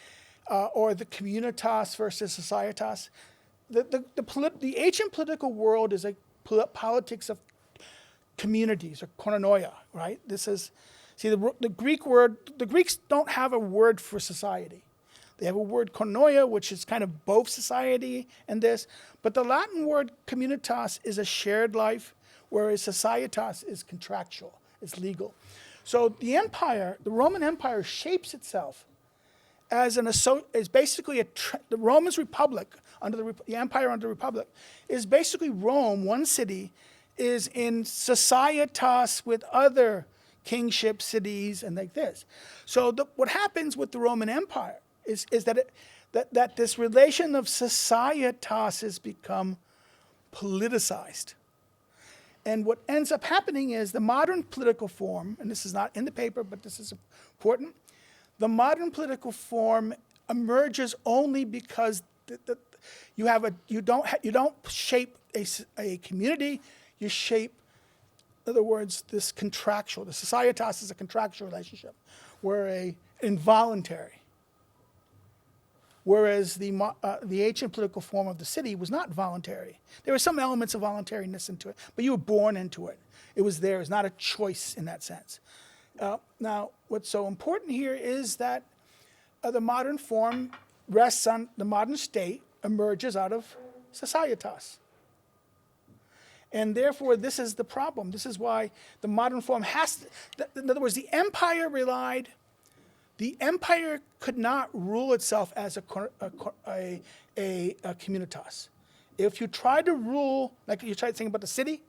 Or the communitas versus societas. The ancient political world is a politics of communities, or koinonia, right? This is, see, the Greek word, the Greeks don't have a word for society. They have a word koinonia, which is kind of both society and this, but the Latin word communitas is a shared life, whereas societas is contractual, it's legal. So the Roman Empire shapes itself as basically the Roman Republic, under the empire under the Republic, is basically Rome, one city, is in societas with other kingship cities and like this. So what happens with the Roman Empire is that this relation of societas has become politicized. And what ends up happening is the modern political form, and this is not in the paper, but this is important, the modern political form emerges only because you don't shape a community, you shape, in other words, this contractual. The societas is a contractual relationship, involuntary. Whereas the ancient political form of the city was not voluntary. There were some elements of voluntariness into it, but you were born into it. It was there. It's not a choice in that sense. Now, what's so important here is that the modern form rests on the modern state, emerges out of societas. And therefore, this is the problem. This is why the modern form has to, in other words, the empire could not rule itself as a communitas. If you try to rule, like you try to think about the city,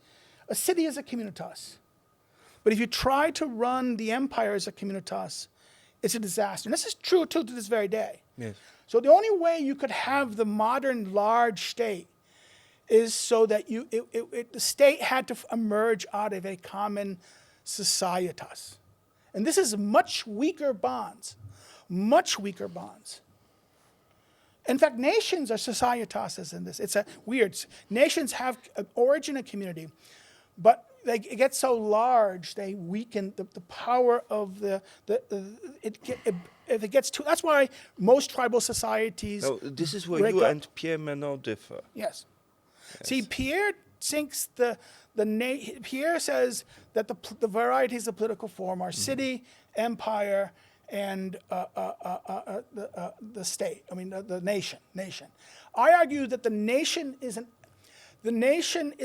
a city is a communitas. But if you try to run the empire as a communitas, it's a disaster. And this is true too to this very day. Yes. So the only way you could have the modern large state is so that the state had to emerge out of a common societas. And this is much weaker bonds, much weaker bonds. In fact, nations are societases in this. It's a weird. Nations have an origin and community, but they get so large, they weaken the power of if it gets too. That's why most tribal societies. No, this is where break you up. and Pierre Menot differ. Yes. See, Pierre thinks Pierre says that the varieties of political form are city, empire, and the state. I mean, the nation. I argue that the nation is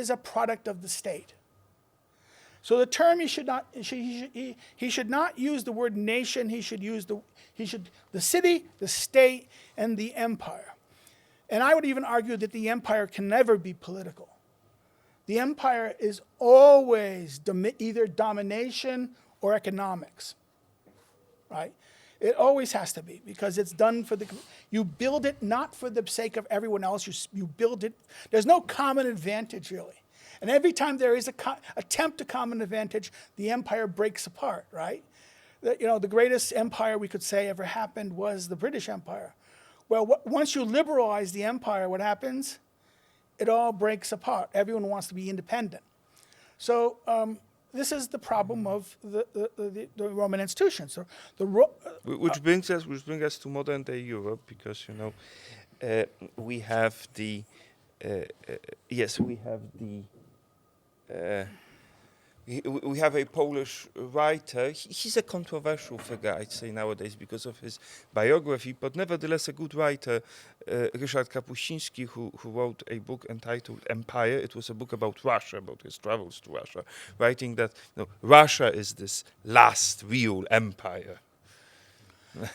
a product of the state. So the term he should not use the word nation. He should use the city, the state, and the empire. And I would even argue that the empire can never be political. The empire is always either domination or economics, right? It always has to be, because it's done for you build it not for the sake of everyone else, you build it, there's no common advantage really. And every time there is an attempt to common advantage, the empire breaks apart, right? The greatest empire we could say ever happened was the British Empire. Well, once you liberalize the empire, what happens? It all breaks apart. Everyone wants to be independent. So this is the problem of the Roman institutions. So Which brings us to modern day Europe, because we have the we have a Polish writer. He's a controversial figure, I'd say, nowadays because of his biography, but nevertheless a good writer, Ryszard Kapuściński, who wrote a book entitled Empire. It was a book about Russia, about his travels to Russia, writing that Russia is this last real empire.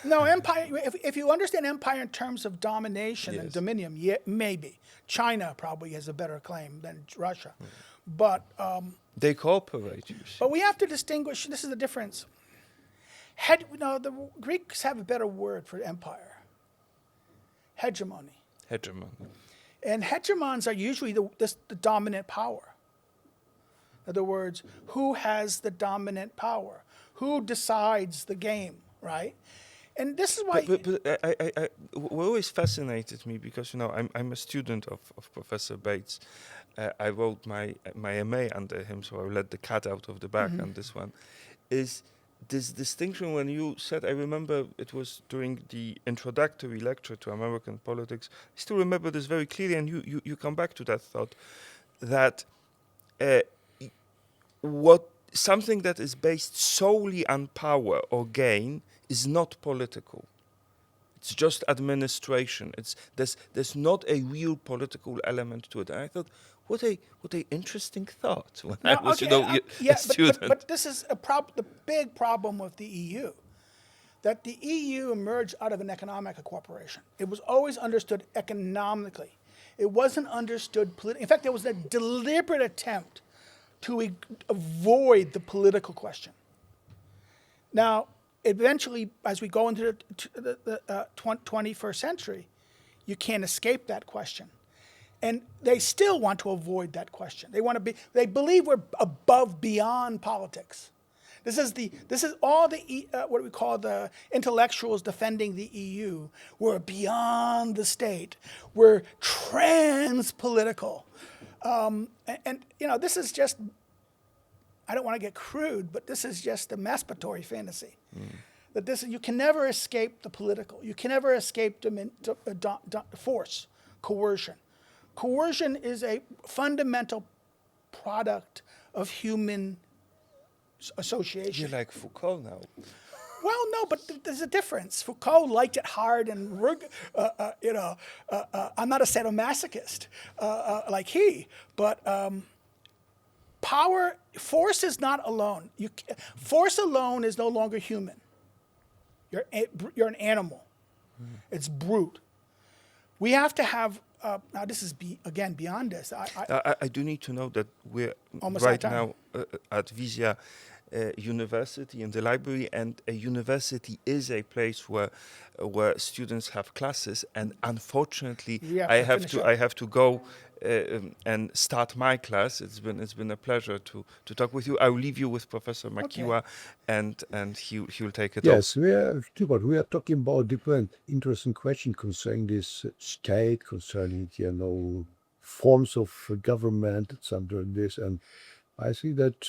No, empire, if you understand empire in terms of domination and Yes. dominion, yeah, maybe. China probably has a better claim than Russia. But They cooperate, you see. we have to distinguish, this is the difference. The Greeks have a better word for empire. Hegemony. Hegemon. And hegemons are usually the dominant power. In other words, who has the dominant power? Who decides the game, right? And this is why... But what always fascinated me, because I'm a student of Professor Bates. I wrote my MA under him, so I let the cat out of the bag on this one. Is this distinction when you said, I remember it was during the introductory lecture to American politics, I still remember this very clearly, and you come back to that thought, that something that is based solely on power or gain is not political. It's just administration. There's not a real political element to it. And I thought, what a interesting thought when I was a student. But this is the big problem with the EU. That the EU emerged out of an economic cooperation. It was always understood economically. It wasn't understood politically. In fact, there was a deliberate attempt to avoid the political question. Now, eventually, as we go into the 21st century, you can't escape that question. And they still want to avoid that question. They believe we're beyond politics. This is all the what we call the intellectuals defending the EU. We're beyond the state. We're trans-political. And this is just, I don't want to get crude, but this is just a masturbatory fantasy. That you can never escape the political. You can never escape force, coercion. Coercion is a fundamental product of human association. You're like Foucault now. Well, no, but there's a difference. Foucault liked it hard, and I'm not a sadomasochist like he, but force is not alone. Force alone is no longer human. You're an animal. It's brute. We have to have. Now this is again beyond this. I do need to know that we're Almost right out of now at Vizia university in the library, and a university is a place where students have classes. And unfortunately, You have to finish up. I have to go and start my class. It's been a pleasure to talk with you. I will leave you with Professor Makiwa, and he will take it over. Yes, we are talking about different interesting questions concerning this state, concerning, forms of government, something like this. And I think that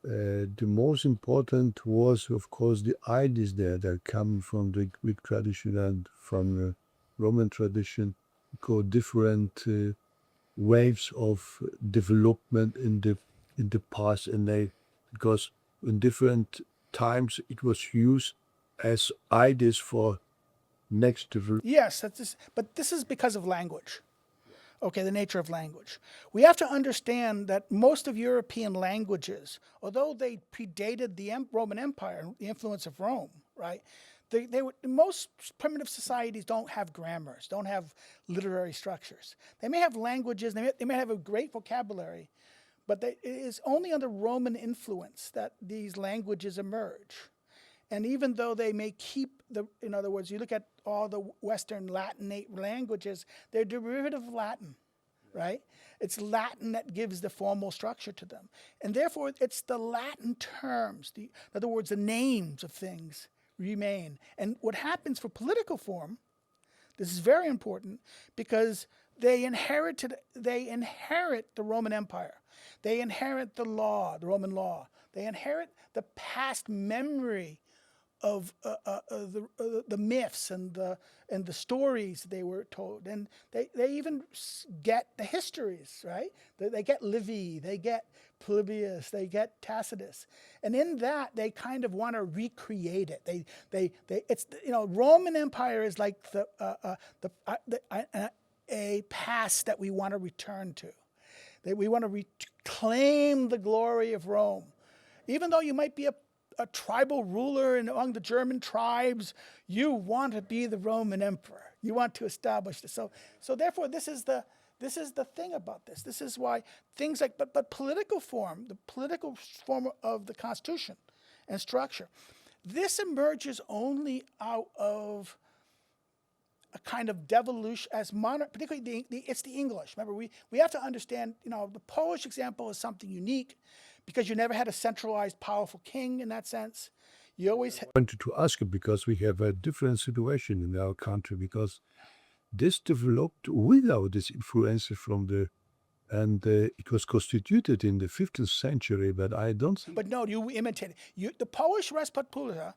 the most important was, of course, the ideas there that come from the Greek tradition and from the Roman tradition, because different waves of development in the past, and because in different times it was used as ideas for next development. Yes, but this is because of language. Okay, the nature of language. We have to understand that most of European languages, although they predated the Roman Empire, the influence of Rome, right? Most primitive societies don't have grammars, don't have literary structures. They may have languages, they may have a great vocabulary, but it is only under Roman influence that these languages emerge. And even though they may keep in other words, you look at all the Western Latinate languages, they're derivative of Latin, right? It's Latin that gives the formal structure to them. And therefore, it's the Latin terms, in other words, the names of things remain. And what happens for political form, this is very important, because they inherit the Roman Empire. They inherit the Roman law. They inherit the past memory of the myths and the stories they were told, and they even get the histories, right? They get Livy, they get Polybius, they get Tacitus, and in that they kind of want to recreate it. It's Roman Empire is like a past that we want to return to. That we want to reclaim the glory of Rome, even though you might be a tribal ruler among the German tribes, you want to be the Roman emperor. You want to establish this. So therefore, this is the thing about this. This is why things like but political form, the political form of the Constitution and structure, this emerges only out of a kind of devolution as modern, particularly it's the English. Remember, we have to understand, the Polish example is something unique because you never had a centralized, powerful king in that sense. You always wanted to ask you because we have a different situation in our country, because this developed without this influence from it was constituted in the 15th century, but I don't think. But no, you imitate it. The Polish Respublika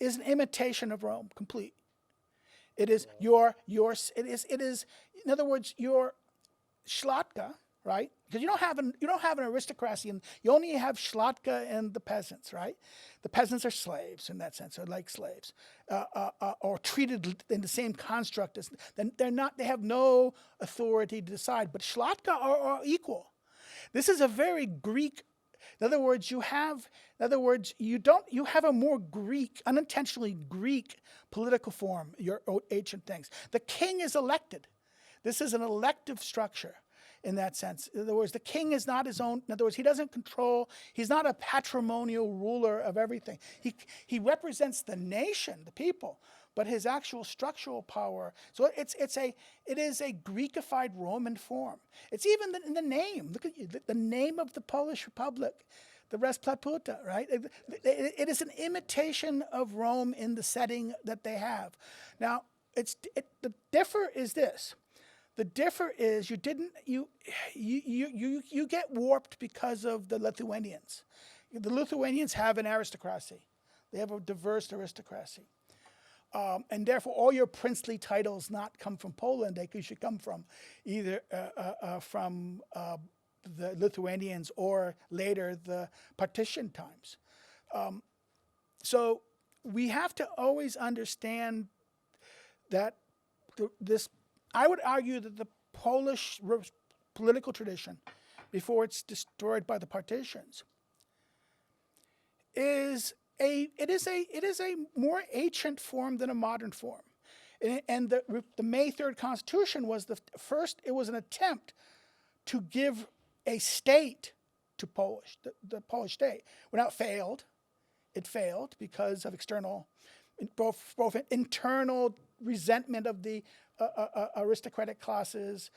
is an imitation of Rome, complete. It is it is in other words, your Schlatka, right? Because you don't have an aristocracy, and you only have Schlatka and the peasants, right? The peasants are slaves in that sense, or like slaves, or treated in the same construct as. Then they have no authority to decide. But Schlatka are equal. This is a very Greek. In other words, you have a more Greek, unintentionally Greek political form, your ancient things. The king is elected. This is an elective structure in that sense. In other words, the king is not his own. In other words, he doesn't control. He's not a patrimonial ruler of everything. He represents the nation, the people, but his actual structural power. So it is a Greekified Roman form. It's even in the name. Look at the name of the Polish Republic, the Respublika, right? It is an imitation of Rome in the setting that they have. Now, the differ is this. The differ is you get warped because of the Lithuanians. The Lithuanians have an aristocracy. They have a diverse aristocracy. And therefore, all your princely titles not come from Poland. They should come from either from the Lithuanians or later the partition times. So we have to always understand that I would argue that the Polish political tradition, before it's destroyed by the partitions, is a more ancient form than a modern form. And the May 3rd Constitution was the first. It was an attempt to give a state to the Polish state. Well, now it failed. It failed because of external, both internal resentment of the aristocratic classes,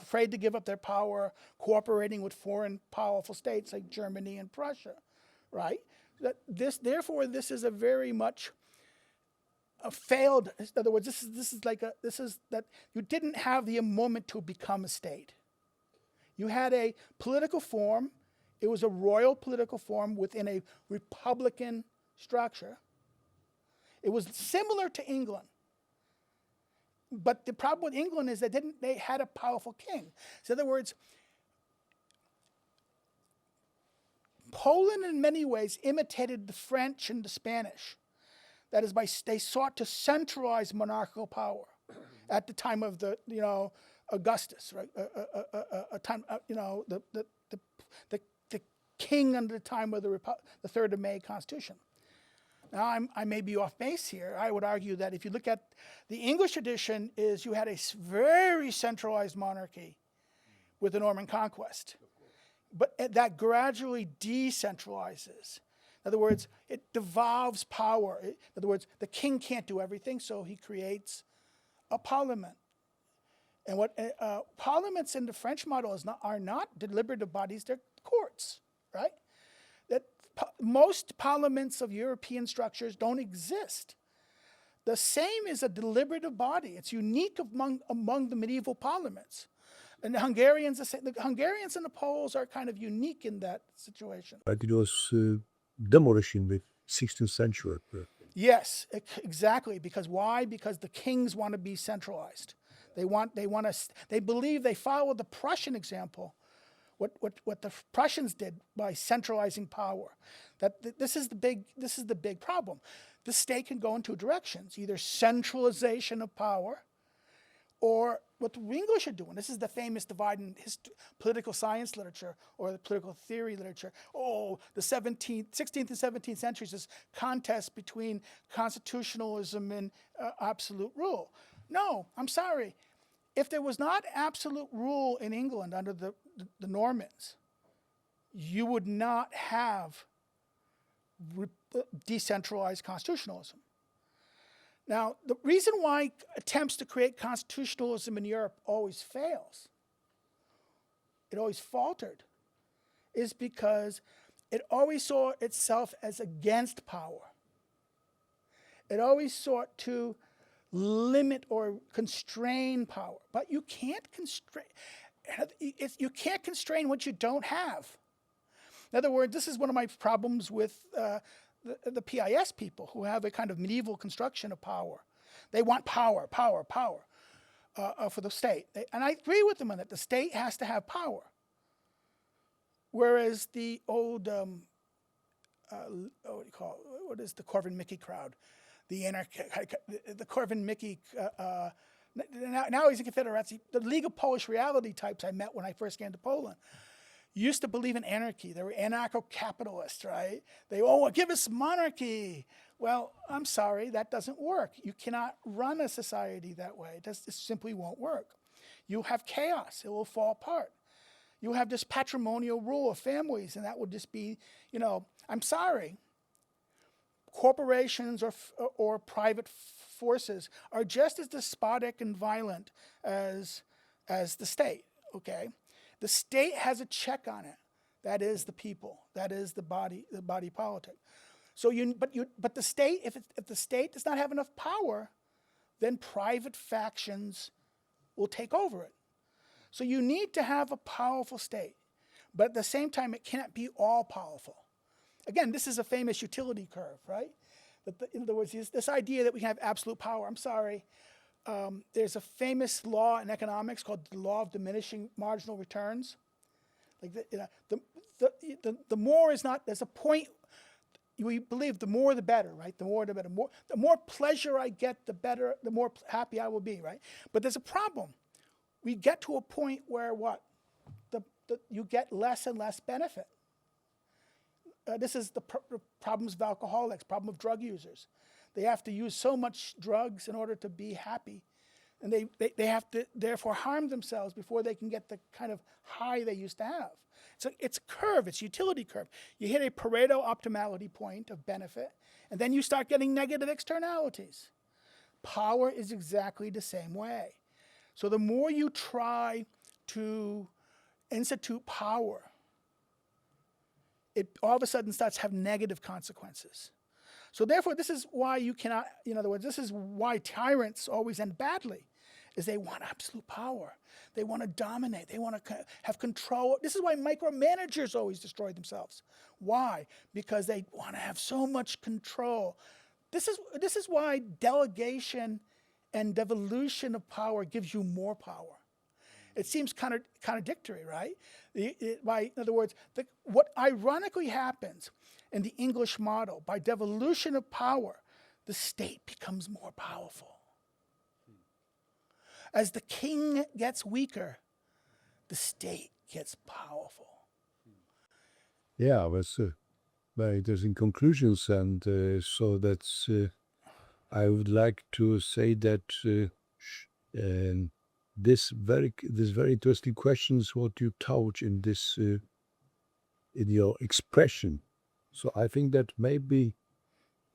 afraid to give up their power, cooperating with foreign powerful states like Germany and Prussia, right? Therefore, this is a very much a failed. In other words, this is that you didn't have the moment to become a state. You had a political form. It was a royal political form within a republican structure. It was similar to England. But the problem with England is they had a powerful king. So in other words, Poland in many ways imitated the French and the Spanish. That is, they sought to centralize monarchical power at the time of Augustus, right? The king under the time of the 3rd of May Constitution. Now, I may be off base here. I would argue that if you look at the English tradition, is you had a very centralized monarchy with the Norman conquest, but that gradually decentralizes. In other words, it devolves power. In other words, the king can't do everything, so he creates a parliament. And what parliaments in the French model are not deliberative bodies; they're courts, right? That most parliaments of European structures don't exist. The same is a deliberative body. It's unique among the medieval parliaments. And the Hungarians and the Poles are kind of unique in that situation. But it was demolished in the 16th century. Yes, exactly. Because why? Because the kings want to be centralized. They believe they follow the Prussian example. What the Prussians did by centralizing power. This is the big problem. The state can go in two directions: either centralization of power, or what the English are doing. This is the famous divide in political science literature or the political theory literature. Oh, the 16th and 17th centuries, this contest between constitutionalism and absolute rule. No, I'm sorry. If there was not absolute rule in England under the Normans, you would not have decentralized constitutionalism. Now, the reason why attempts to create constitutionalism in Europe always fails, it always faltered, is because it always saw itself as against power. It always sought to limit or constrain power, but you can't constrain. You can't constrain what you don't have. In other words, this is one of my problems with the PIS people, who have a kind of medieval construction of power. They want power for the state, and I agree with them on that. The state has to have power, whereas the old what is the Corvin-Mikke crowd? The Corvin-Mikke, now he's a Confederacy. The League of Polish Reality types I met when I first came to Poland used to believe in anarchy. They were anarcho-capitalists, right? Give us monarchy. Well, I'm sorry, that doesn't work. You cannot run a society that way. It simply won't work. You have chaos. It will fall apart. You have this patrimonial rule of families, and that would just be, I'm sorry. Corporations or private forces are just as despotic and violent as the state, okay? The state has a check on it. That is the people. That is the body politic. So but the state, if the state does not have enough power, then private factions will take over it. So you need to have a powerful state, but at the same time, it can't be all powerful. Again, this is a famous utility curve, right? In other words, this idea that we can have absolute power. I'm sorry. There's a famous law in economics called the law of diminishing marginal returns. Like the more is not. There's a point. We believe the more the better, right? The more the better. The more pleasure I get, the better. The more happy I will be, right? But there's a problem. We get to a point where what? You get less and less benefit. This is the problems of alcoholics, problem of drug users. They have to use so much drugs in order to be happy. And they have to therefore harm themselves before they can get the kind of high they used to have. It's a curve. It's a utility curve. You hit a Pareto optimality point of benefit, and then you start getting negative externalities. Power is exactly the same way. So the more you try to institute power, it all of a sudden starts to have negative consequences. So therefore, this is why you cannot, in other words, this is why tyrants always end badly, is they want absolute power. They want to dominate. They want to have control. This is why micromanagers always destroy themselves. Why? Because they want to have so much control. This is why delegation and devolution of power gives you more power. It seems contradictory, right? In other words, what ironically happens in the English model, by devolution of power, the state becomes more powerful. As the king gets weaker, the state gets powerful. Yeah, that's very interesting conclusions, and so that's. I would like to say that this very interesting questions what you touch in this in your expression. So I think that maybe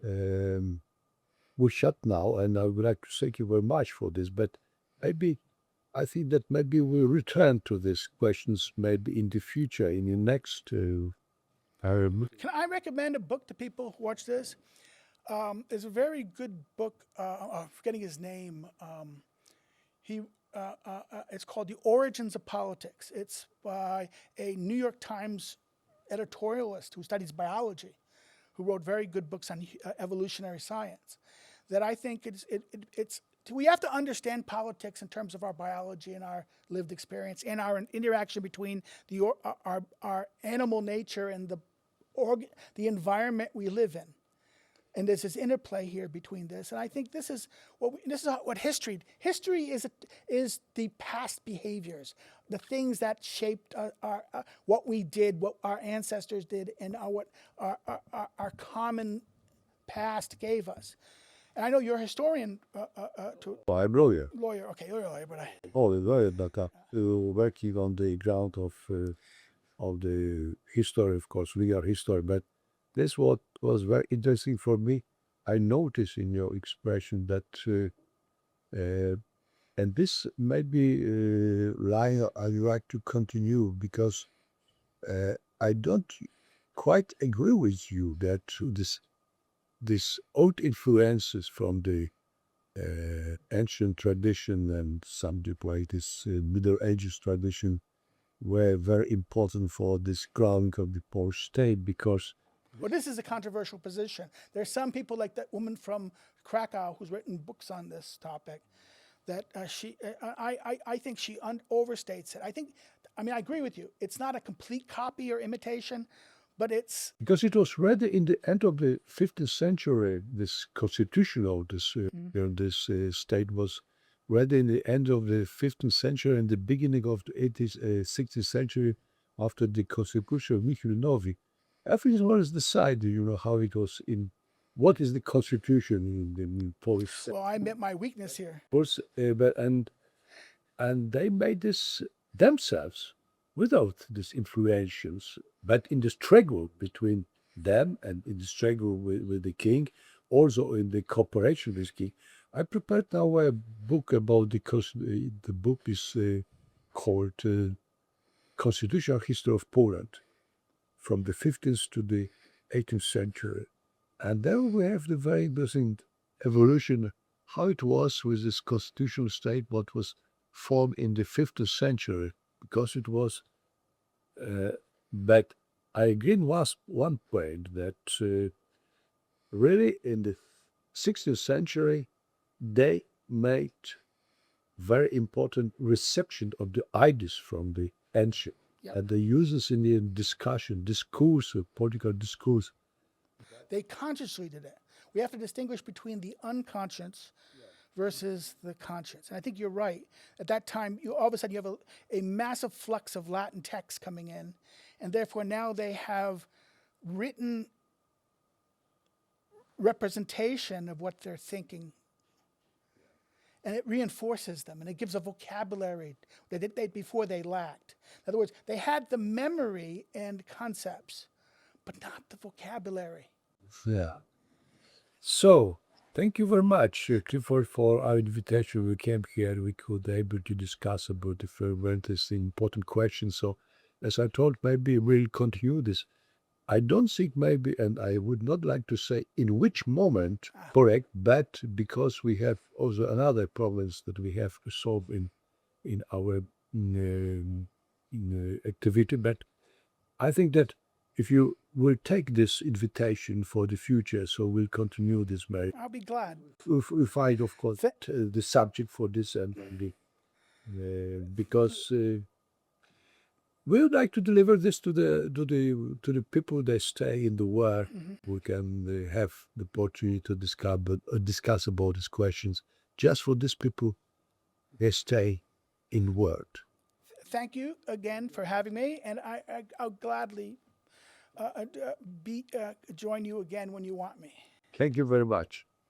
we shut now, and I would like to thank you very much for this. But maybe I think that maybe we'll return to these questions maybe in the future in the next. Can I recommend a book to people who watch this? There's a very good book. I'm forgetting his name. It's called The Origins of Politics. It's by a New York Times editorialist who studies biology, who wrote very good books on evolutionary science. That I think it's we have to understand politics in terms of our biology and our lived experience and our interaction between our animal nature and the environment we live in. And there's this interplay here between this, and I think this is what history is the past behaviors, the things that shaped what we did, what our ancestors did, and what our common past gave us. And I know you're a historian, I'm lawyer. lawyer. Okay, you're a lawyer, but Oh, the lawyer, but working on the ground of the history, of course, legal history. But this what was very interesting for me. I noticed in your expression that, and this might be line I'd like to continue because I don't quite agree with you that this old influences from the ancient tradition and some like this Middle Ages tradition were very important for this grounding of the Polish state because well, this is a controversial position. There's some people like that woman from Krakow who's written books on this topic. That I think she overstates it. I agree with you. It's not a complete copy or imitation, but it's because it was read in the end of the 15th century. This constitutional this state was read in the end of the 15th century and the beginning of the 16th century after the constitution of Michał. Everything was decided, how it was in, what is the constitution in the Polish. well, I admit my weakness here. Course, and they made this themselves without these influences, but in the struggle between them and in the struggle with the king, also in the cooperation with the king. I prepared now a book about the book is called Constitutional History of Poland from the 15th to the 18th century. And there we have the very interesting evolution, how it was with this constitutional state, what was formed in the 15th century, because it was, but I agree in one point that really in the 16th century, they made very important reception of the ideas from the ancient. Yep. And they use this in the discourse, political discourse. They consciously did it. We have to distinguish between the unconscious versus the conscious. And I think you're right. At that time, all of a sudden you have a massive flux of Latin texts coming in, and therefore now they have written representation of what they're thinking. and it reinforces them, and it gives a vocabulary that they before they lacked. In other words, they had the memory and concepts, but not the vocabulary. Yeah. So, thank you very much, Clifford, for our invitation. We came here, we could able to discuss about the very interesting, important questions. So, as I told, maybe we'll continue this. I don't think maybe, and I would not like to say in which moment, correct, but because we have also another problems that we have to solve in our activity. But I think that if you will take this invitation for the future, so we'll continue this, Mary. I'll be glad. We find, of course, Th- the subject for this, and because we would like to deliver this to the people that stay in the world. We can have the opportunity to discuss about these questions just for these people that stay in world. Thank you again for having me, and I'll gladly join you again when you want me. Thank you very much.